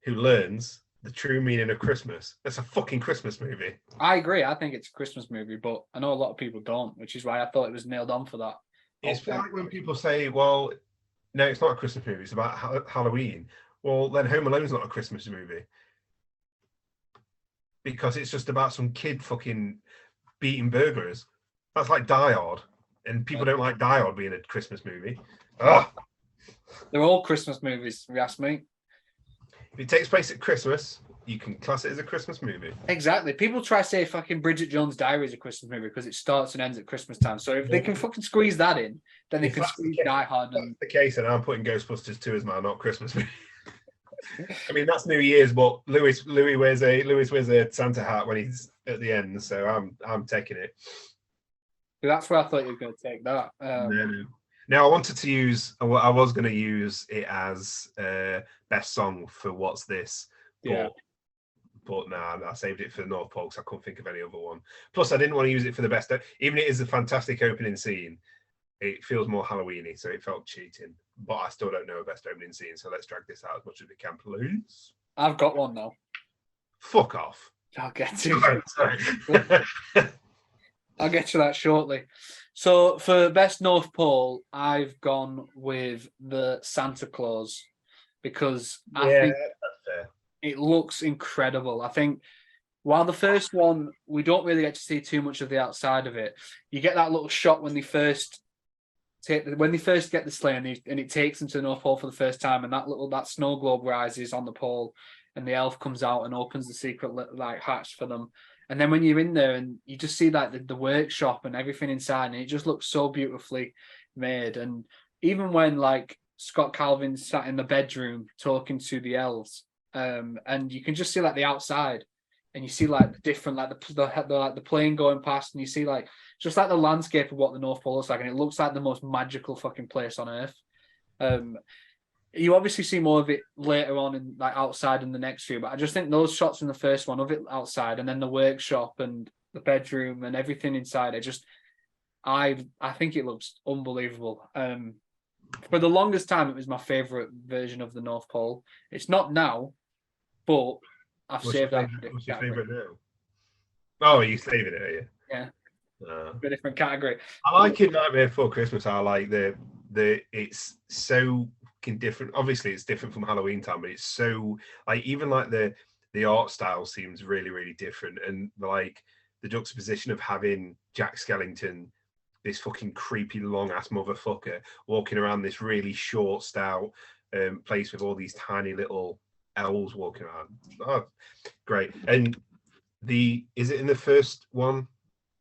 who learns the true meaning of Christmas. It's a fucking Christmas movie. I agree. I think it's a Christmas movie, but I know a lot of people don't, which is why I thought it was nailed on for that. It's like when people say, well, no, it's not a Christmas movie. It's about Halloween. Well, then Home Alone's not a Christmas movie. because it's just about some kid fucking beating burglars. That's like Die Hard, and people don't like Die Hard being a Christmas movie. Ah, They're all Christmas movies, if you ask me. if it takes place at Christmas, you can class it as a Christmas movie. Exactly. People try to say fucking Bridget Jones' Diary is a Christmas movie because it starts and ends at Christmas time. So if they can fucking squeeze that in, then they If can that's the squeeze case- Die Hard. That's And the case, and I'm putting Ghostbusters 2 as my not Christmas movie. I mean, that's New Year's, but Louis wears a Santa hat when he's at the end, so I'm taking it. that's where I thought you were going to take that. No. Now, I wanted to use. I was going to use it as best song for What's This? Yeah. But nah, I saved it for the North Pole because I couldn't think of any other one. Plus, I didn't want to use it for the best. Even it is a fantastic opening scene, it feels more Halloweeny, so it felt cheating. But I still don't know a best opening scene, so let's drag this out as much as we can, please. I've got one now. Fuck off. I'll get to Sorry. I'll get to that shortly. So for best North Pole, I've gone with the Santa Claus because I think that's fair. it looks incredible. I think while the first one, we don't really get to see too much of the outside of it. You get that little shot when they first get the sleigh and it takes them to the North Pole for the first time, and that snow globe rises on the pole, and the elf comes out and opens the secret like hatch for them. And then when you're in there and you just see like the workshop and everything inside, and it just looks so beautifully made. And even when like Scott Calvin sat in the bedroom talking to the elves, and you can just see like the outside, and you see like the different like the plane going past, and you see like just like the landscape of what the North Pole looks like, and it looks like the most magical fucking place on earth. You obviously see more of it later on in like outside in the next few, but I just think those shots in the first one of it outside, and then the workshop and the bedroom and everything inside it, just I think it looks unbelievable. For the longest time, it was my favorite version of the North Pole. It's not now, but I've saved that. What's your favorite now? Oh, you saving it, are you? Yeah. A different category. I like it Nightmare Before Christmas. I like the it's so different. Obviously, it's different from Halloween time, but it's so like even like the art style seems really, really different, and like the juxtaposition of having Jack Skellington, this fucking creepy long ass motherfucker, walking around this really short, stout place with all these tiny little elves walking around. Oh, great! And is it in the first one,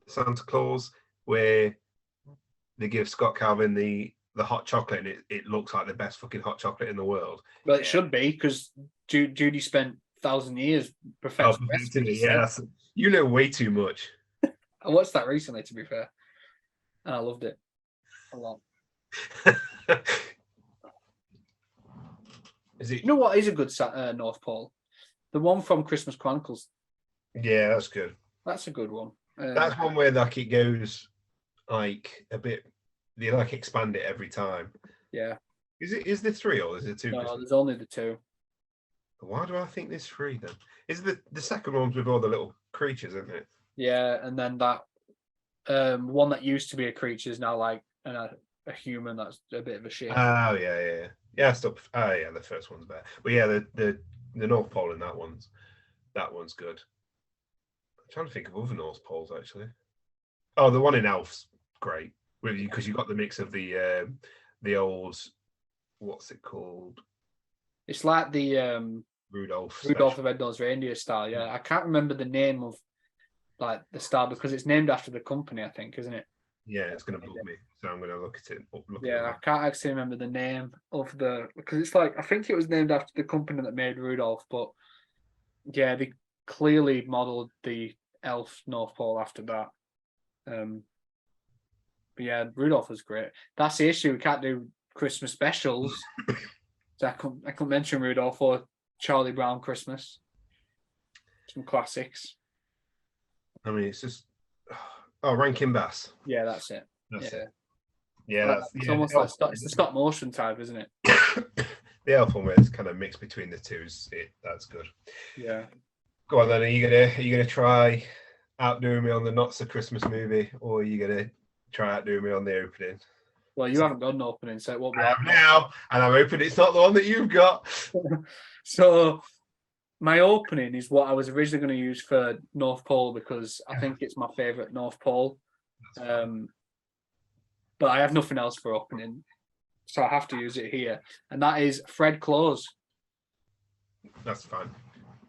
Santa Claus, where they give Scott Calvin the hot chocolate, and it looks like the best fucking hot chocolate in the world. Well, it should be, because Judy spent 1,000 years perfecting recipes. Yeah, you know way too much. I watched that recently, to be fair, and I loved it a lot. Is it? You know what is a good North Pole? The one from Christmas Chronicles. Yeah, that's good. That's a good one. That's one where like it goes like a bit. They like expand it every time. Yeah. Is there 3 or is it 2? No, there's only the 2. Why do I think there's 3 then? Is the second one's with all the little creatures, isn't it? Yeah, and then that one that used to be a creature is now like a human. That's a bit of a shit. Oh yeah. Stop. Oh yeah, the first one's better. But yeah, the North Pole in that one's good. I'm trying to think of other North Poles actually. Oh, the one in Elf's great. Because you got the mix of the old, what's it called? It's like the Rudolph the Red-Nosed Reindeer style. Yeah, I can't remember the name of like the style because it's named after the company, I think, isn't it? Yeah, it's going to bug me, so I'm going to look at it. I can't actually remember the name of because it's like I think it was named after the company that made Rudolph, but yeah, they clearly modelled the elf North Pole after that. But yeah, Rudolph was great. That's the issue. We can't do Christmas specials. So I couldn't mention Rudolph or Charlie Brown Christmas. Some classics. I mean, it's just Rankin Bass. Yeah, that's it. That's yeah. it. Yeah, it's almost like it's the stop motion type, isn't it? The elf one where it's kind of mixed between the two. That's good. Yeah. Go on then. Are you gonna try outdoing me on the not so Christmas movie, or are you gonna try outdoing me on the opening? Well, you haven't got an opening, so it won't be I have now, and I'm hoping it's not the one that you've got. So my opening is what I was originally going to use for North Pole because I think it's my favourite North Pole. But I have nothing else for opening, so I have to use it here, and that is Fred Claus. That's fine.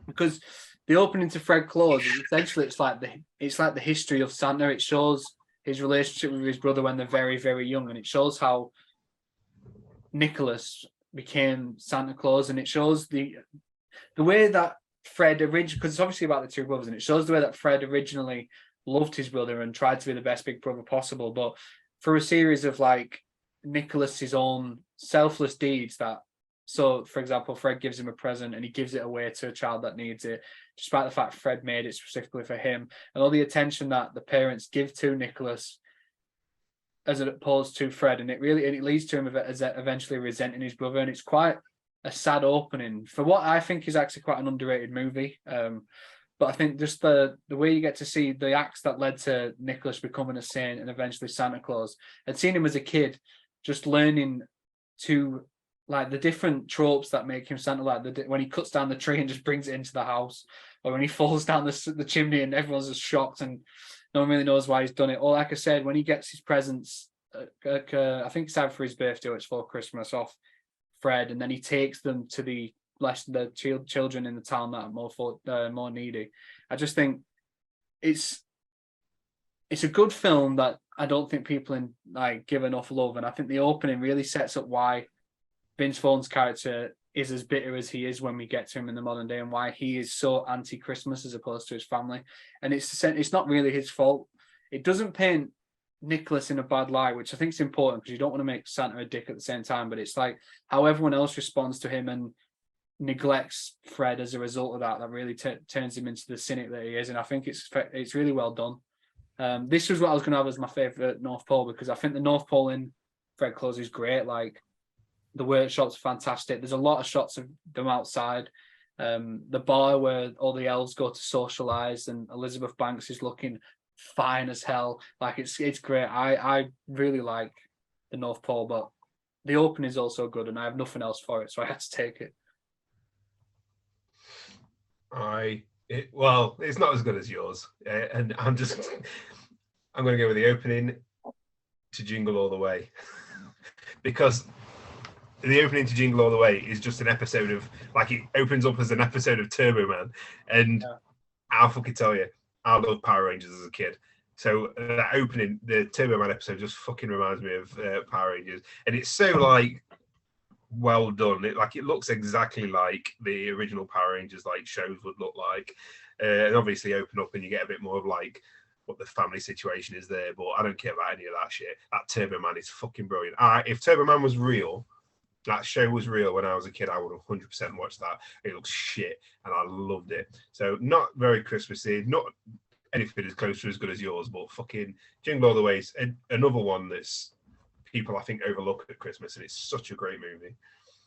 Because the opening to Fred Claus is essentially it's like the history of Santa. It shows his relationship with his brother when they're very, very young, and it shows how Nicholas became Santa Claus, and it shows the way that Fred originally, because it's obviously about the two brothers, and it shows the way that Fred originally loved his brother and tried to be the best big brother possible, but through a series of like Nicholas's own selfless deeds that. So, for example, Fred gives him a present and he gives it away to a child that needs it, despite the fact Fred made it specifically for him, and all the attention that the parents give to Nicholas as opposed to Fred, and it leads to him eventually resenting his brother, and it's quite a sad opening for what I think is actually quite an underrated movie. But I think just the way you get to see the acts that led to Nicholas becoming a saint and eventually Santa Claus. I'd seen him as a kid, just learning to like the different tropes that make him Santa, like when he cuts down the tree and just brings it into the house, or when he falls down the chimney and everyone's just shocked and no one really knows why he's done it. Or like I said, when he gets his presents, I think it's either for his birthday or it's for Christmas off Fred, and then he takes them to the children in the town that are more needy. I just think it's a good film that I don't think people give enough love, and I think the opening really sets up why Vince Vaughn's character is as bitter as he is when we get to him in the modern day, and why he is so anti-Christmas as opposed to his family. And it's not really his fault. It doesn't paint Nicholas in a bad light, which I think is important because you don't want to make Santa a dick at the same time, but it's like how everyone else responds to him and neglects Fred as a result of that really turns him into the cynic that he is. And I think it's really well done. This was what I was going to have as my favorite North Pole, because I think the North Pole in Fred Claus is great. Like the workshops are fantastic. There's a lot of shots of them outside. The bar where all the elves go to socialize and Elizabeth Banks is looking fine as hell. Like it's great. I really like the North Pole, but the open is also good and I have nothing else for it, so I had to take it. Well, it's not as good as yours, and I'm going to go with the opening to Jingle All the Way because the opening to Jingle All the Way is just an episode of, like, it opens up as an episode of Turbo Man, and I'll fucking tell you, I loved Power Rangers as a kid. So that opening, the Turbo Man episode, just fucking reminds me of Power Rangers, and it's so like well done. It looks exactly like the original Power Rangers like shows would look like, and obviously open up and you get a bit more of like what the family situation is there. But I don't care about any of that shit. That Turbo Man is fucking brilliant. If Turbo Man was real, that show was real when I was a kid, I would have 100% watched that. It looks shit and I loved it. So not very Christmassy, not anything as close to as good as yours, but fucking Jingle All the Way is another one that's people I think overlook at Christmas, and it's such a great movie.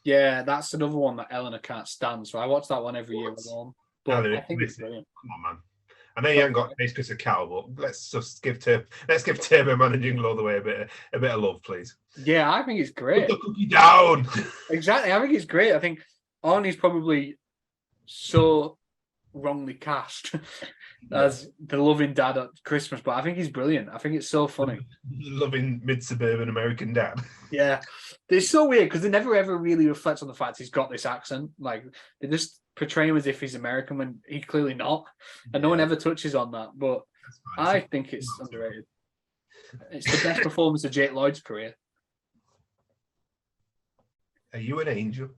Yeah, that's another one that Eleanor can't stand, so I watch that one every year with Mom. But I think it's brilliant. Come on, man. I know you haven't got Face Kiss a Cow, but let's give Turbo Man and Jingle All the Way a bit of love, please. Yeah, I think it's great. Put the cookie down. Exactly, I think it's great. I think Arnie's probably so wrongly cast as the loving dad at Christmas, but I think he's brilliant. I think it's so funny. Loving mid-suburban American dad. Yeah. It's so weird because they never ever really reflect on the fact he's got this accent. Like they just portray him as if he's American when he's clearly not. And no one ever touches on that. But I think it's underrated. It's the best performance of Jake Lloyd's career. Are you an angel?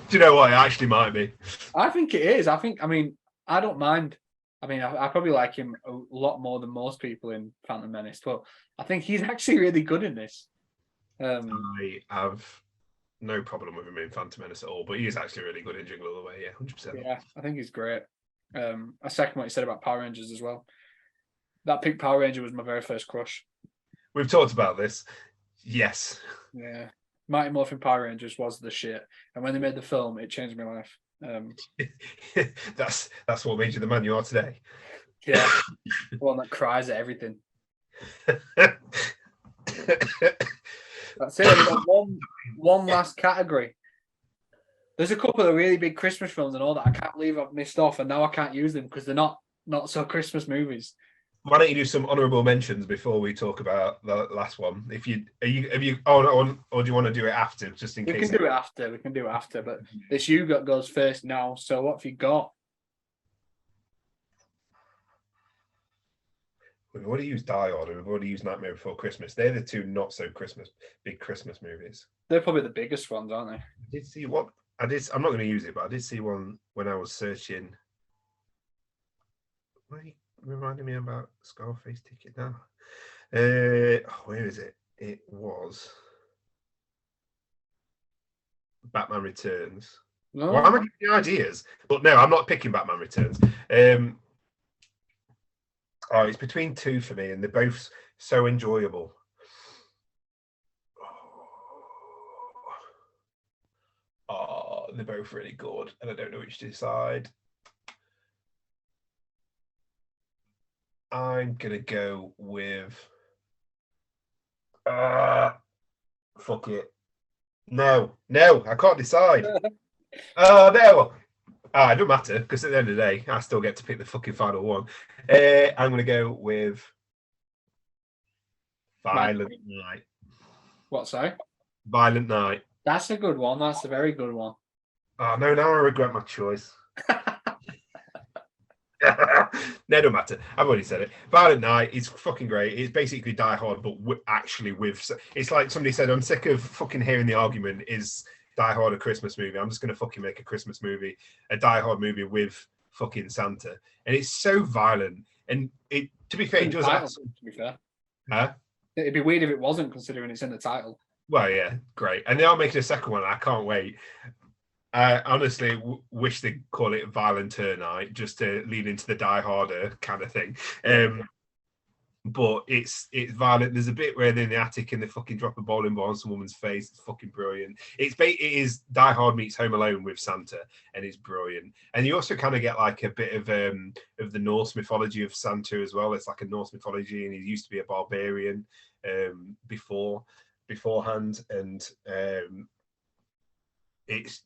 Do you know what? It actually might be. I think it is. I don't mind. I probably like him a lot more than most people in Phantom Menace, but I think he's actually really good in this. I have no problem with him in Phantom Menace at all, but he is actually really good in Jingle All the Way. Yeah, 100%. Yeah, I think he's great. I second what you said about Power Rangers as well. That pink Power Ranger was my very first crush. We've talked about this. Yes. Yeah. Mighty Morphin Power Rangers was the shit, and when they made the film, it changed my life. That's what made you the man you are today. Yeah, the one that cries at everything. That's it. We've got one last category. There's a couple of really big Christmas films and all that I can't believe I've missed off, and now I can't use them because they're not so Christmas movies. Why don't you do some honourable mentions before we talk about the last one? If you have you oh no, or do you want to do it after, just in case? We can do it after. But this goes first now. So what have you got? We've already used Die Hard and we've already used Nightmare Before Christmas. They're the two not so big Christmas movies. They're probably the biggest ones, aren't they? I did see what I did. I'm not going to use it, but I did see one when I was searching. What are you reminding me about Scarface Ticket now? Where is it? It was Batman Returns. No. Why am I giving you ideas? But no, I'm not picking Batman Returns. It's between two for me, and they're both so enjoyable. They're both really good, and I don't know which to decide. I'm gonna go with fuck it. No, I can't decide. No. It doesn't matter because at the end of the day, I still get to pick the fucking final one. I'm gonna go with Violent Night. What, sorry? Violent Night. That's a good one. That's a very good one. Oh no, now I regret my choice. No, don't matter. I've already said it. Violent Night is fucking great. It's basically Die Hard, but actually with. It's like somebody said, I'm sick of fucking hearing the argument, is Die Hard a Christmas movie? I'm just going to fucking make a Christmas movie, a Die Hard movie with fucking Santa. And it's so violent. And it, to be fair, it does have some, to be fair. Huh? It'd be weird if it wasn't, considering it's in the title. Well, yeah, great. And they are making a second one. I can't wait. I honestly wish they'd call it Violenter Night, just to lean into the Die Harder kind of thing. But it's violent. There's a bit where they're in the attic and they fucking drop a bowling ball on some woman's face. It's fucking brilliant. It is Die Hard meets Home Alone with Santa, and it's brilliant. And you also kind of get like a bit of the Norse mythology of Santa as well. It's like a Norse mythology, and he used to be a barbarian beforehand, and it's.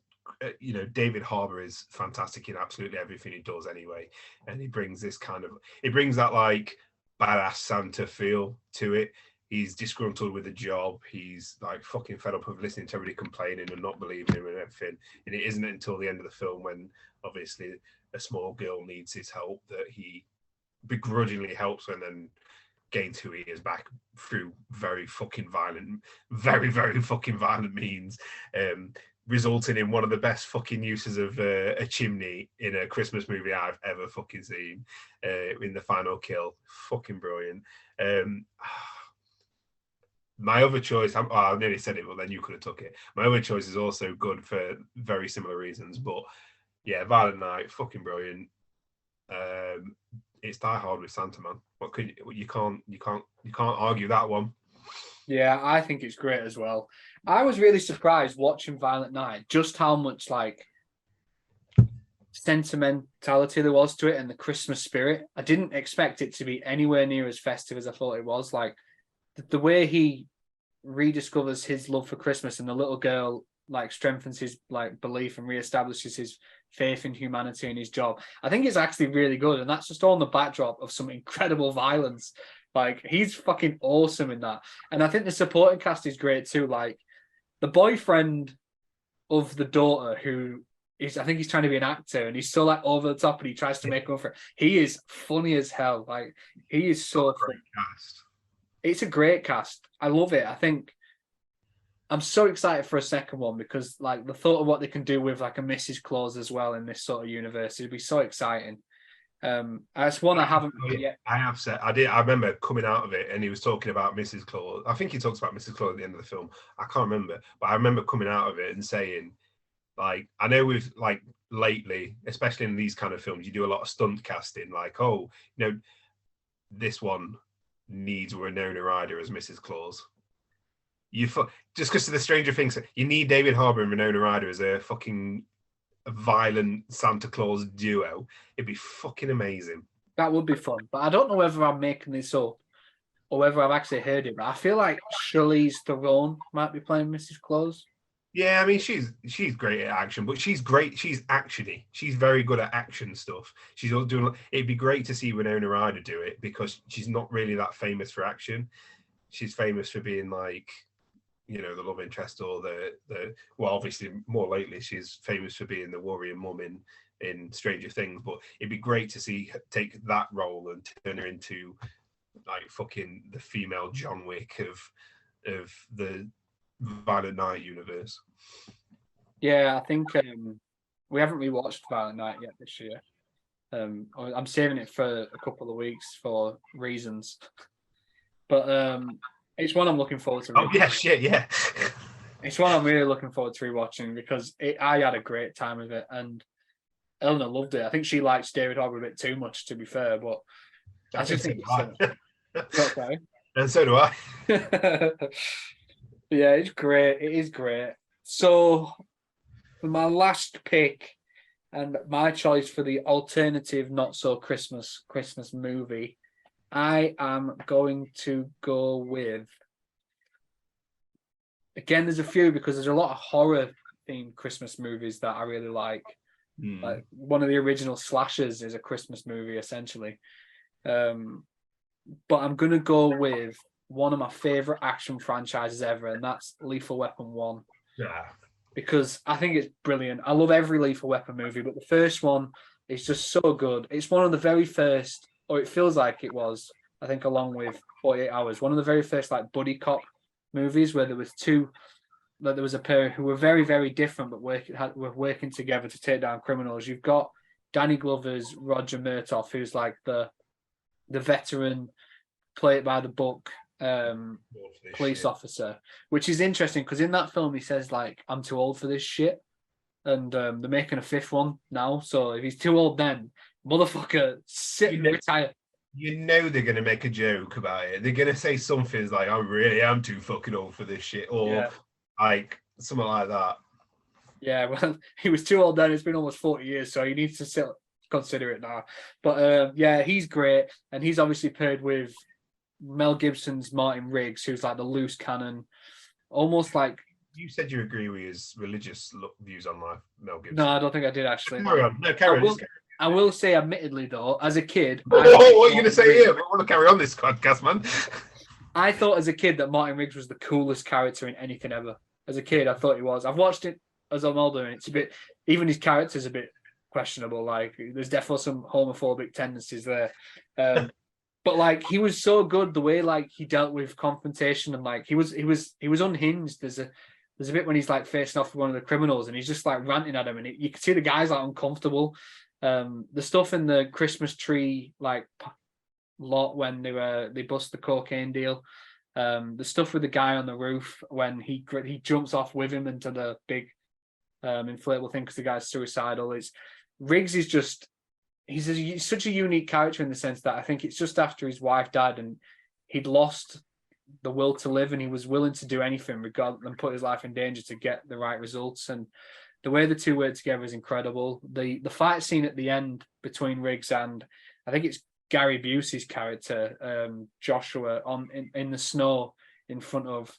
David Harbour is fantastic in absolutely everything he does anyway, and he brings that like badass Santa feel to it. He's disgruntled with the job. He's like fucking fed up of listening to everybody complaining and not believing him and everything. And it isn't until the end of the film, when obviously a small girl needs his help, that he begrudgingly helps her and then gains who he is back through very fucking violent means. Resulting in one of the best fucking uses of a chimney in a Christmas movie I've ever fucking seen, in the final kill. Fucking brilliant. My other choice, I nearly said it, but then you could have took it. My other choice is also good for very similar reasons, but yeah, Violent Night, fucking brilliant. It's Die Hard with Santa, man. What could you can't argue that one. Yeah, I think it's great as well. I was really surprised watching Violent Night, just how much like sentimentality there was to it and the Christmas spirit. I didn't expect it to be anywhere near as festive as I thought it was. Like the way he rediscovers his love for Christmas, and the little girl like strengthens his like belief and reestablishes his faith in humanity and his job. I think it's actually really good, and that's just all on the backdrop of some incredible violence. Like, he's fucking awesome in that. And I think the supporting cast is great too. Like, the boyfriend of the daughter, I think he's trying to be an actor, and he's so like over the top, and he tries to make up for it. He is funny as hell. Like, he is so great cast. It's a great cast. I love it. I think I'm so excited for a second one, because like the thought of what they can do with like a Mrs. Claus as well in this sort of universe, it'd be so exciting. That's one I haven't yet. I have said I remember coming out of it, and he was talking about Mrs. Claus. I think he talks about Mrs. Claus at the end of the film. I can't remember, but I remember coming out of it and saying, like, I know with like lately, especially in these kind of films, you do a lot of stunt casting. Like, oh, this one needs Winona Ryder as Mrs. Claus. Just because of the Stranger Things, you need David Harbour and Winona Ryder as a fucking violent Santa Claus duo. It'd be fucking amazing. That would be fun, but I don't know whether I'm making this up or whether I've actually heard it. But I feel like Charlize Theron might be playing Mrs. Claus. Yeah, I mean she's great at action, but she's great. She's actiony. She's very good at action stuff. She's all doing. It'd be great to see Winona Ryder do it because she's not really that famous for action. She's famous for being like, you know, the love interest or the well, obviously more lately she's famous for being the warrior mum in Stranger Things. But it'd be great to see her take that role and turn her into like fucking the female John Wick of the Violent Night universe. Yeah, I think we haven't rewatched Violent Night yet this year. I'm saving it for a couple of weeks for reasons, but it's one I'm looking forward to. Oh yeah, shit, yeah. It's one I'm really looking forward to rewatching because I had a great time with it, and Eleanor loved it. I think she likes David Harbour a bit too much, to be fair, but I just think it's sorry. And so do I. Yeah, it's great. It is great. So, for my last pick and my choice for the alternative, not so Christmas movie, I am going to go with. Again, there's a few because there's a lot of horror themed Christmas movies that I really like. Like one of the original slashers is a Christmas movie, essentially. But I'm gonna go with one of my favorite action franchises ever, and that's Lethal Weapon 1. Yeah. Because I think it's brilliant. I love every Lethal Weapon movie, but the first one is just so good. It's one of the very first, or it feels like it was, I think along with 48 Hours, one of the very first like buddy cop movies where there was a pair who were very, very different, but were working together to take down criminals. You've got Danny Glover's Roger Murtaugh, who's like the veteran, play it by the book police officer, which is interesting because in that film he says like, I'm too old for this shit, and they're making a fifth one now. So if he's too old, then motherfucker, sit and retire. You know they're gonna make a joke about it. They're gonna say something like, "I really am too fucking old for this shit," or like something like that. Yeah, well, he was too old then. It's been almost 40 years, so he needs to still consider it now. But yeah, he's great, and he's obviously paired with Mel Gibson's Martin Riggs, who's like the loose cannon, almost like. You said you agree with his religious views on life, Mel Gibson. No, I don't think I did actually. Carry on. No, carry on. I will say, admittedly, though, as a kid. What are you going to say here? I want to carry on this podcast, man. I thought as a kid that Martin Riggs was the coolest character in anything ever. As a kid, I thought he was. I've watched it as I'm older, and it's a bit. Even his character's a bit questionable. Like, there's definitely some homophobic tendencies there. But like, he was so good the way like he dealt with confrontation, and like he was unhinged. There's a bit when he's like facing off with one of the criminals, and he's just like ranting at him, and you can see the guy's like uncomfortable. The stuff in the Christmas tree like lot when they bust the cocaine deal, the stuff with the guy on the roof when he jumps off with him into the big inflatable thing because the guy's suicidal. Riggs is just he's such a unique character in the sense that I think it's just after his wife died and he'd lost the will to live, and he was willing to do anything regardless and put his life in danger to get the right results. And the way the two work together is incredible. The fight scene at the end between Riggs and I think it's Gary Busey's character, Joshua, in the snow in front of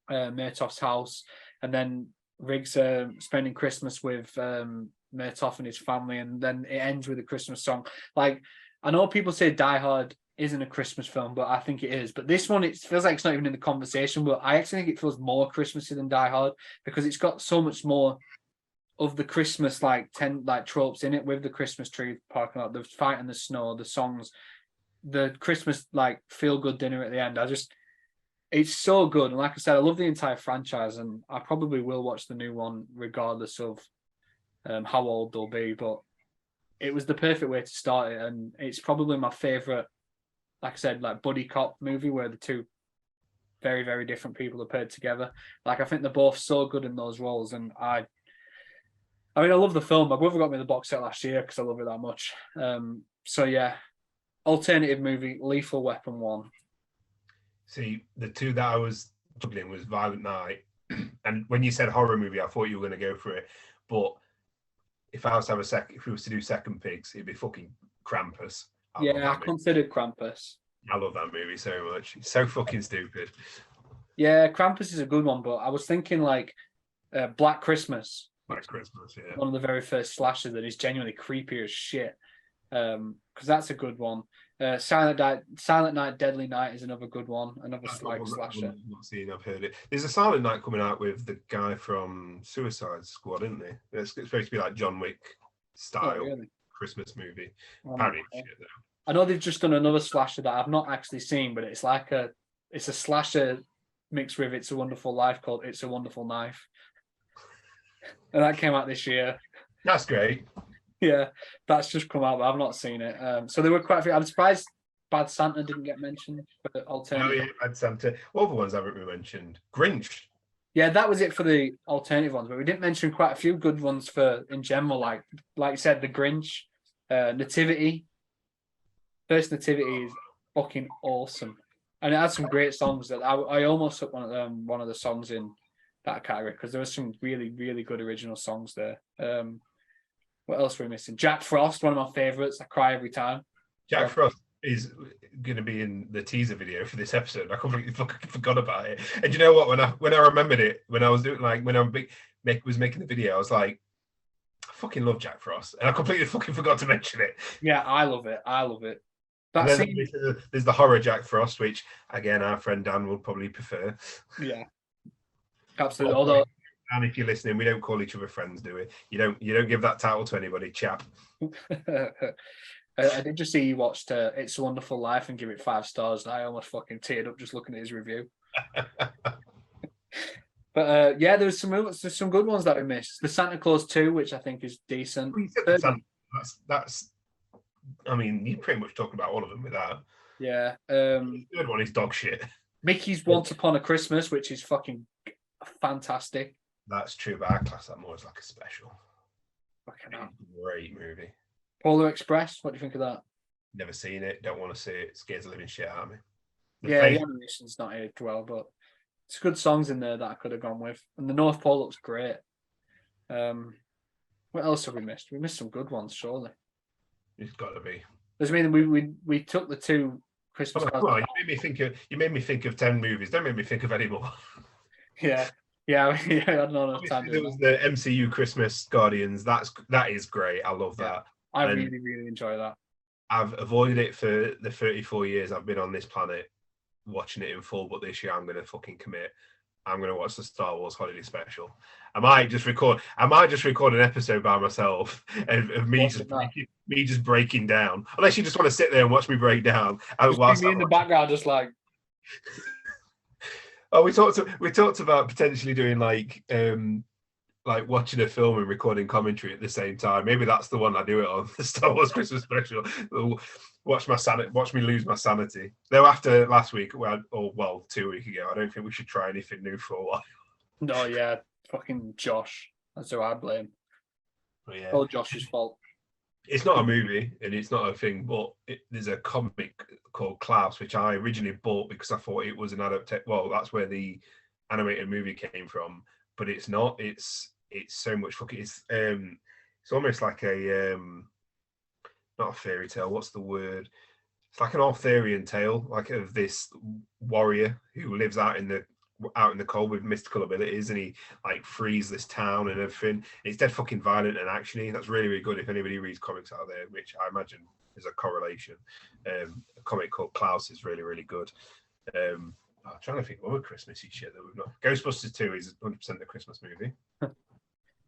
Murtaugh's house, and then Riggs spending Christmas with Murtaugh and his family, and then it ends with a Christmas song. Like, I know people say Die Hard isn't a Christmas film, but I think it is. But this one, it feels like it's not even in the conversation, but I actually think it feels more Christmassy than Die Hard because it's got so much more of the Christmas like tropes in it, with the Christmas tree parking lot, the fight in the snow, the songs, the Christmas like feel good dinner at the end. It's so good, and like I said, I love the entire franchise, and I probably will watch the new one regardless of how old they'll be. But it was the perfect way to start it, and it's probably my favorite, like I said, like buddy cop movie where the two very, very different people are paired together. Like, I think they're both so good in those roles, and I love the film. My brother got me the box set last year because I love it that much. So yeah, alternative movie, Lethal Weapon 1. See, the two that I was struggling was Violent Night, and when you said horror movie, I thought you were going to go for it. But if I was to have if we was to do second picks, it'd be fucking Krampus. I considered Krampus. I love that movie so much. It's so fucking stupid. Yeah, Krampus is a good one, but I was thinking like Black Christmas. Black Christmas, yeah. One of the very first slashers that is genuinely creepy as shit. Because that's a good one. Silent Night, Deadly Night is another good one. Another slasher. I've not seen. I've heard it. There's a Silent Night coming out with the guy from Suicide Squad, isn't there? It's supposed to be like John Wick style Christmas movie. Apparently, shit, though. I know they've just done another slasher that I've not actually seen, but it's like it's a slasher mixed with It's a Wonderful Life called It's a Wonderful Knife. And that came out this year. That's great. Yeah, that's just come out, but I've not seen it. So there were quite a few. I'm surprised Bad Santa didn't get mentioned for alternative. Oh, yeah, Bad Santa. What other ones haven't we mentioned? Grinch. Yeah, that was it for the alternative ones, but we didn't mention quite a few good ones for in general, like you said, the Grinch, Nativity. First Nativity is fucking awesome, and it has some great songs that I almost took one of the songs in that category because there were some really, really good original songs there. What else were we missing? Jack Frost, one of my favorites. I cry every time. Jack Frost is going to be in the teaser video for this episode. I completely fucking forgot about it. And you know what? When I remembered it, when I was doing when I was making the video, I was like, I fucking love Jack Frost, and I completely fucking forgot to mention it. Yeah, I love it. There's the horror Jack Frost, which again our friend Dan would probably prefer. Yeah, absolutely. Although, and if you're listening, we don't call each other friends, do we? You don't give that title to anybody, chap. I did just see you watched It's a Wonderful Life and give it 5 stars, and I almost fucking teared up just looking at his review. But yeah, there's some good ones that we missed. The Santa Claus 2, which I think is decent. That's I mean, you pretty much talk about all of them with that. Yeah. The third one is dog shit. Mickey's Once Upon a Christmas, which is fucking fantastic. That's true, but I class that more as like a special. Fucking hell. Great movie. Polar Express, what do you think of that? Never seen it, don't want to see it. It scares the living shit out of me. The animation's not aged well, but it's good songs in there that I could have gone with. And the North Pole looks great. What else have we missed? We missed some good ones, surely. It's got to be. Does it mean we took the 2 Christmas? Well, you made me think of 10 movies. Don't make me think of any more. Yeah. I don't know enough time. There was the MCU Christmas Guardians. That is great. I love that. I really, really enjoy that. I've avoided it for the 34 years I've been on this planet, watching it in full. But this year I'm going to fucking commit. I'm going to watch the Star Wars Holiday Special. I might just record an episode by myself of me just breaking down. Unless you just want to sit there and watch me break down. Just me in the background, just like. Oh, we talked about potentially doing like watching a film and recording commentary at the same time. Maybe that's the one I do it on, the Star Wars Christmas Special. Watch me lose my sanity. Though after last week, 2 weeks ago, I don't think we should try anything new for a while. No, yeah, fucking Josh. That's who I blame. Yeah. All Josh's fault. It's not a movie and it's not a thing, but there's a comic called Klaus, which I originally bought because I thought it was an adaptation. Well, that's where the animated movie came from, but it's not. It's so much fucking. It's almost like a not a fairy tale. What's the word? It's like an Arthurian tale, like of this warrior who lives out in the cold with mystical abilities, and he like frees this town and everything. It's dead fucking violent and actiony. That's really, really good if anybody reads comics out there, which I imagine is a correlation. A comic called Klaus is really, really good. I'm trying to think of other Christmassy shit that we've not. Ghostbusters 2 is 100% a Christmas movie.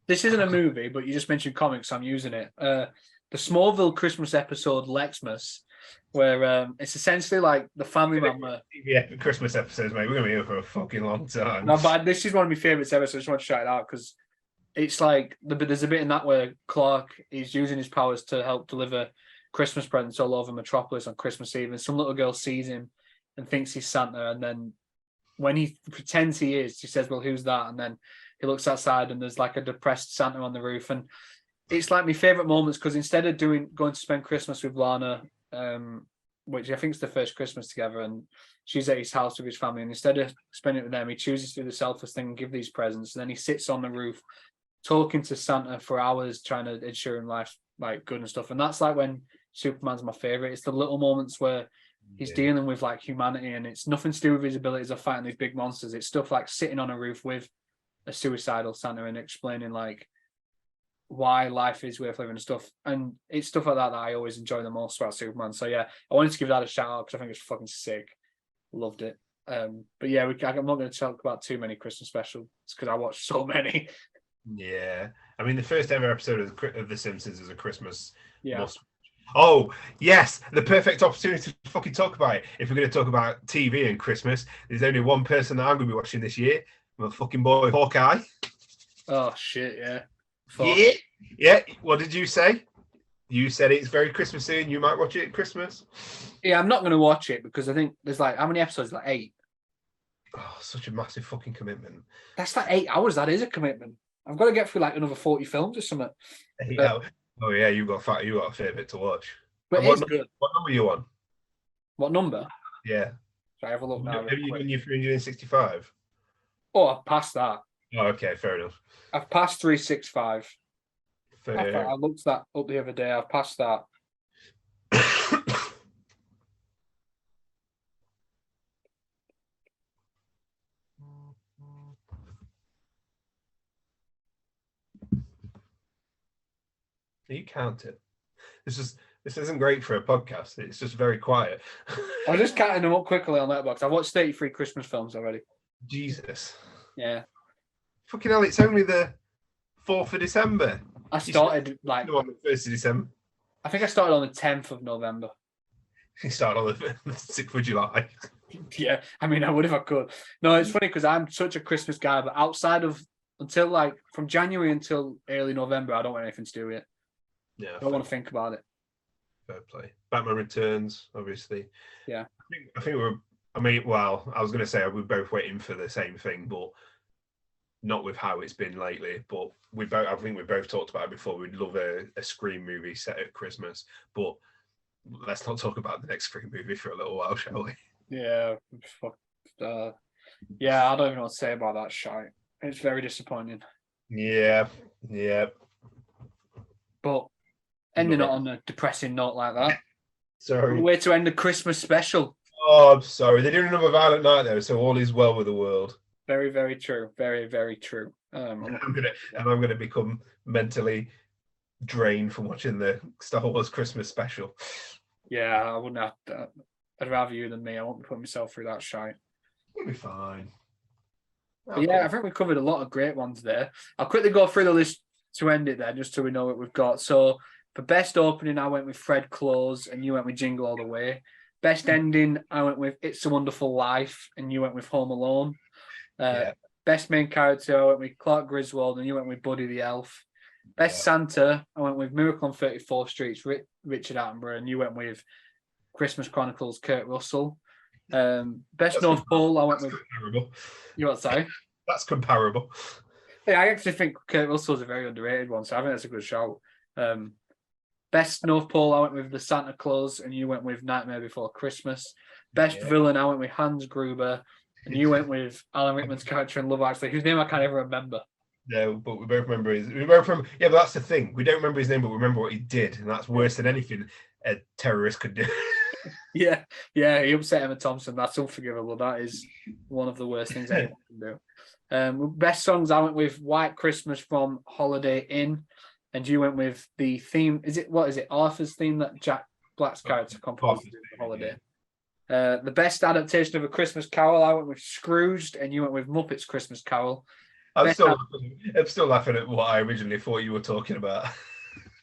This isn't a movie, but you just mentioned comics, so I'm using it. The Smallville Christmas episode Lexmas, where it's essentially like the family member. Yeah, Christmas episodes, mate. We're gonna be here for a fucking long time. No, but this is one of my favorites ever, so I just want to shout it out because it's like there's a bit in that where Clark is using his powers to help deliver Christmas presents all over Metropolis on Christmas Eve, and some little girl sees him and thinks he's Santa, and then when he pretends he is, she says, "Well, who's that?" And then he looks outside, and there's like a depressed Santa on the roof, and it's like my favorite moments because instead of going to spend Christmas with Lana, which I think is the first Christmas together, and she's at his house with his family, and instead of spending it with them, he chooses to do the selfless thing and give these presents, and then he sits on the roof talking to Santa for hours, trying to ensure him life's like good and stuff. And that's like when Superman's my favorite. It's the little moments where he's dealing with like humanity, and it's nothing to do with his abilities of fighting these big monsters. It's stuff like sitting on a roof with a suicidal Santa and explaining like why life is worth living and stuff. And it's stuff like that that I always enjoy the most about Superman. So yeah, I wanted to give that a shout out because I think it's fucking sick. Loved it. But yeah, I'm not going to talk about too many Christmas specials because I watched so many. Yeah, I mean the first ever episode of The Simpsons is a Christmas must. Oh yes, the perfect opportunity to fucking talk about it. If we're going to talk about TV and Christmas, there's only one person that I'm going to be watching this year. My fucking boy Hawkeye. Oh shit, yeah. Yeah. What did you say? You said it's very Christmassy and you might watch it at Christmas. Yeah, I'm not going to watch it because I think there's like how many episodes? Like 8. Oh, such a massive fucking commitment. That's like 8 hours. That is a commitment. I've got to get through like another 40 films or something. Oh yeah, you got a fair bit to watch. But what good. What number are you on? What number? Yeah. Shall I have a look now? Have you done your 365? Oh, I've passed that. Oh, okay, fair enough. I've passed 365. Fair. I looked that up the other day. I've passed that. You count it. This isn't great for a podcast. It's just very quiet. I was just counting them up quickly on Letterboxd. I've watched 33 Christmas films already. Jesus. Yeah. Fucking hell, it's only the 4th of December. I started like on the 1st of December. I think I started on the 10th of November. You started on the 6th of July. Yeah, I mean, I would if I could. No, it's funny because I'm such a Christmas guy, but outside of until like from January until early November, I don't want anything to do with it. Yeah, I don't want to think about it. Fair play. Batman Returns, obviously. Yeah. I think I was going to say we're both waiting for the same thing, but not with how it's been lately. But I think we both talked about it before. We'd love a Scream movie set at Christmas, but let's not talk about the next Scream movie for a little while, shall we? Yeah. Yeah, I don't even know what to say about that shite. It's very disappointing. Yeah. But ending it on a depressing note like that. Sorry. Way to end the Christmas special. Oh, I'm sorry. They're doing another Violent Night though, so all is well with the world. Very, very true. Very, very true. I'm gonna become mentally drained from watching the Star Wars Christmas special. Yeah, I wouldn't have to. I'd rather you than me. I won't put myself through that shite. It'll be fine. But yeah, I think we covered a lot of great ones there. I'll quickly go through the list to end it then, just so we know what we've got. So for best opening, I went with Fred Close and you went with Jingle All the Way. Best ending, I went with It's a Wonderful Life and you went with Home Alone. Best main character, I went with Clark Griswold and you went with Buddy the Elf. Best Santa, I went with Miracle on 34th Street, Richard Attenborough, and you went with Christmas Chronicles, Kurt Russell. Best North Pole, I went with. Comparable. You want to say? That's comparable. Yeah, I actually think Kurt Russell's a very underrated one, so I think that's a good shout. Best North Pole, I went with the Santa Claus, and you went with Nightmare Before Christmas. Best villain, I went with Hans Gruber, and you went with Alan Rickman's character in Love Actually, whose name I can't even remember. No, but we both remember but that's the thing. We don't remember his name, but we remember what he did, and that's worse than anything a terrorist could do. Yeah, he upset Emma Thompson. That's unforgivable. That is one of the worst things anyone can do. Best songs, I went with White Christmas from Holiday Inn, and you went with the theme. What is it? Arthur's theme that Jack Black's character composed for Holiday. The best adaptation of A Christmas Carol, I went with Scrooged, and you went with Muppets Christmas Carol. I'm still laughing at what I originally thought you were talking about.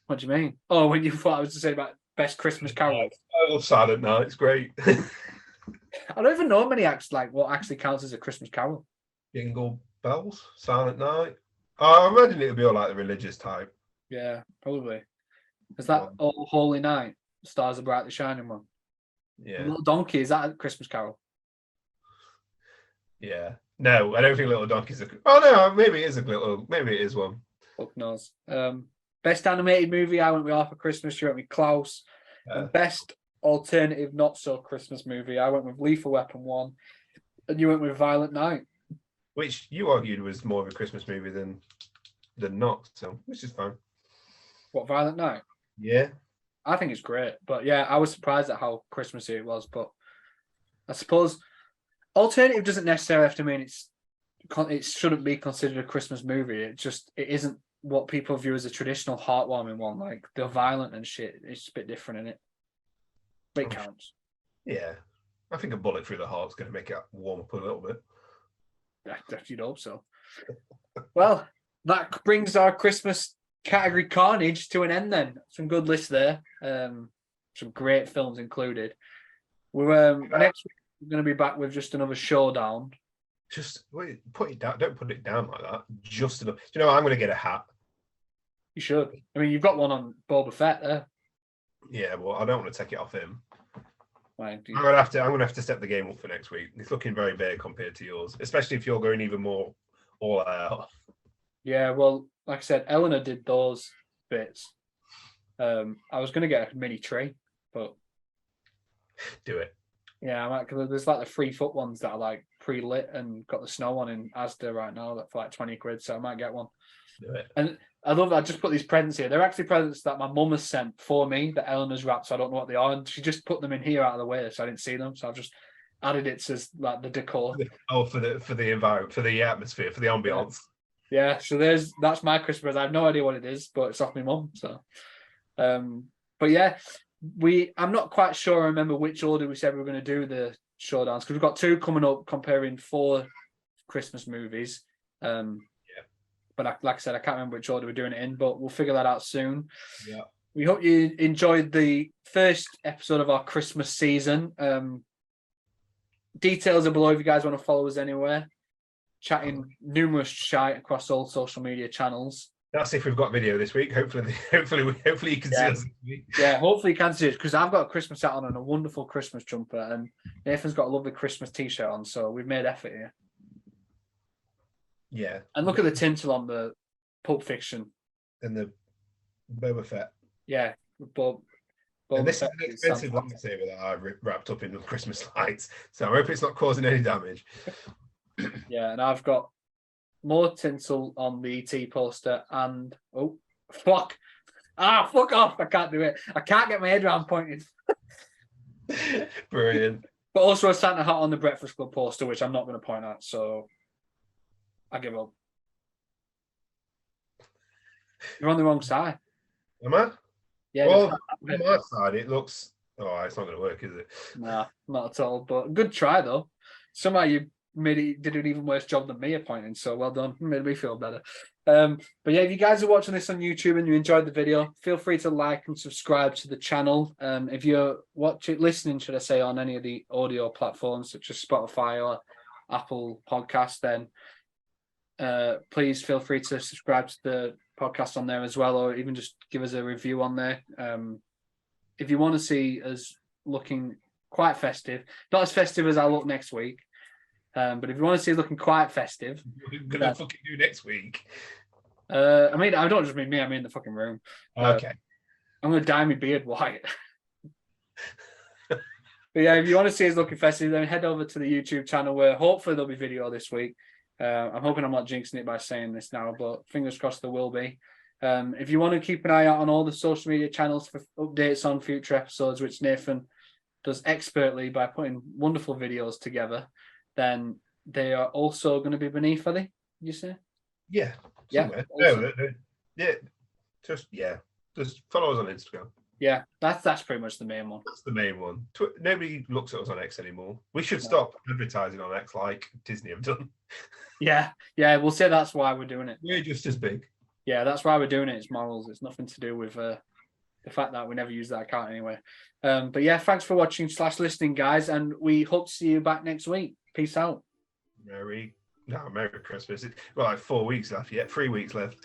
What do you mean? Oh, when you thought I was to say about best Christmas Carol. I love Silent Night. It's great. I don't even know many acts like what actually counts as a Christmas Carol. Jingle Bells, Silent Night. I imagine it would be all like the religious type. Yeah, probably. Is that All Holy Night? Stars are brightly shining one. Yeah. Little Donkey, is that a Christmas Carol? Yeah. No, I don't think Little Donkey's Oh no, maybe it is one. Fuck knows. Best animated movie, I went with Arthur Christmas, you went with Klaus. And best alternative not so Christmas movie, I went with Lethal Weapon 1, and you went with Violent Night. Which you argued was more of a Christmas movie than not, so which is fine. What, Violent Night? Yeah. I think it's great. But yeah, I was surprised at how Christmassy it was. But I suppose alternative doesn't necessarily have to mean it's it shouldn't be considered a Christmas movie. It isn't what people view as a traditional heartwarming one. Like they're violent and shit. It's a bit different in it. But it counts. Yeah. I think a bullet through the heart's going to make it warm up a little bit. You'd hope so. Well, that brings our Christmas category Carnage to an end then. Some good lists there. Some great films included. We're next week we're going to be back with just another showdown. Just wait, put it down. Don't put it down like that. Just enough. Do you know, I'm going to get a hat. You should. I mean, you've got one on Boba Fett there. Yeah, well, I don't want to take it off him. Right, I'm gonna have to step the game up for next week. It's looking very big compared to yours, especially if you're going even more all out. Yeah, well, like I said, Eleanor did those bits. I was going to get a mini tree, but do it. Yeah, I might, cause there's like the 3-foot ones that are like pre-lit and got the snow on in Asda right now that for like 20 quid, so I might get one. Do it. And I love that. I just put these presents here. They're actually presents that my mum has sent for me that Eleanor's wrapped, so I don't know what they are. And she just put them in here out of the way, so I didn't see them. So I've just added it to like the decor. Oh, for the environment, for the atmosphere, for the ambiance. Yeah, so that's my Christmas. I have no idea what it is, but it's off my mum. So, but yeah, I'm not quite sure. I remember which order we said we were going to do the showdowns because we've got 2 coming up comparing 4 Christmas movies. But like I said, I can't remember which order we're doing it in, but we'll figure that out soon. Yeah. We hope you enjoyed the first episode of our Christmas season. Details are below if you guys want to follow us anywhere. Chatting numerous shite across all social media channels. That's if we've got video this week. Hopefully you can see us this week. Yeah, hopefully you can see us because I've got a Christmas hat on and a wonderful Christmas jumper, and Nathan's got a lovely Christmas t-shirt on, so we've made effort here. Yeah. And look at the tinsel on the Pulp Fiction. And the Boba Fett. Yeah. Boba and this Fett is an expensive lightsaber that I've wrapped up in the Christmas lights. So I hope it's not causing any damage. Yeah, and I've got more tinsel on the ET poster and... Oh, fuck. Fuck off. I can't do it. I can't get my head around pointing. Brilliant. But also a Santa hat on the Breakfast Club poster, which I'm not going to point at, so... I give up. You're on the wrong side. Am I? Yeah. Well, on my side, it looks... Oh, it's not going to work, is it? Nah, not at all. But good try, though. Somehow you did an even worse job than me at pointing, so well done. Made me feel better. But yeah, if you guys are watching this on YouTube and you enjoyed the video, feel free to like and subscribe to the channel. If you're listening, should I say, on any of the audio platforms such as Spotify or Apple Podcasts, then please feel free to subscribe to the podcast on there as well, or even just give us a review on there. If you want to see us looking quite festive, not as festive as I look next week, but if you want to see us looking quite festive, what are you gonna fucking do next week? I mean, I don't just mean me, I mean the fucking room. Okay. I'm gonna dye my beard white. But yeah, if you want to see us looking festive, then head over to the YouTube channel where hopefully there'll be video this week. I'm hoping I'm not jinxing it by saying this now, but fingers crossed there will be. If you want to keep an eye out on all the social media channels for updates on future episodes, which Nathan does expertly by putting wonderful videos together, then they are also going to be beneath, are they? You say? Yeah. Somewhere. Yeah. Just follow us on Instagram. Yeah, that's pretty much the main one. That's the main one. Nobody looks at us on X anymore. We should stop advertising on X like Disney have done. Yeah, we'll say that's why we're doing it. We're just as big. Yeah, that's why we're doing it. It's morals. It's nothing to do with the fact that we never use that account anyway. But yeah, thanks for watching / listening, guys, and we hope to see you back next week. Peace out. Merry Christmas. Well, like 4 weeks left yet. 3 weeks left.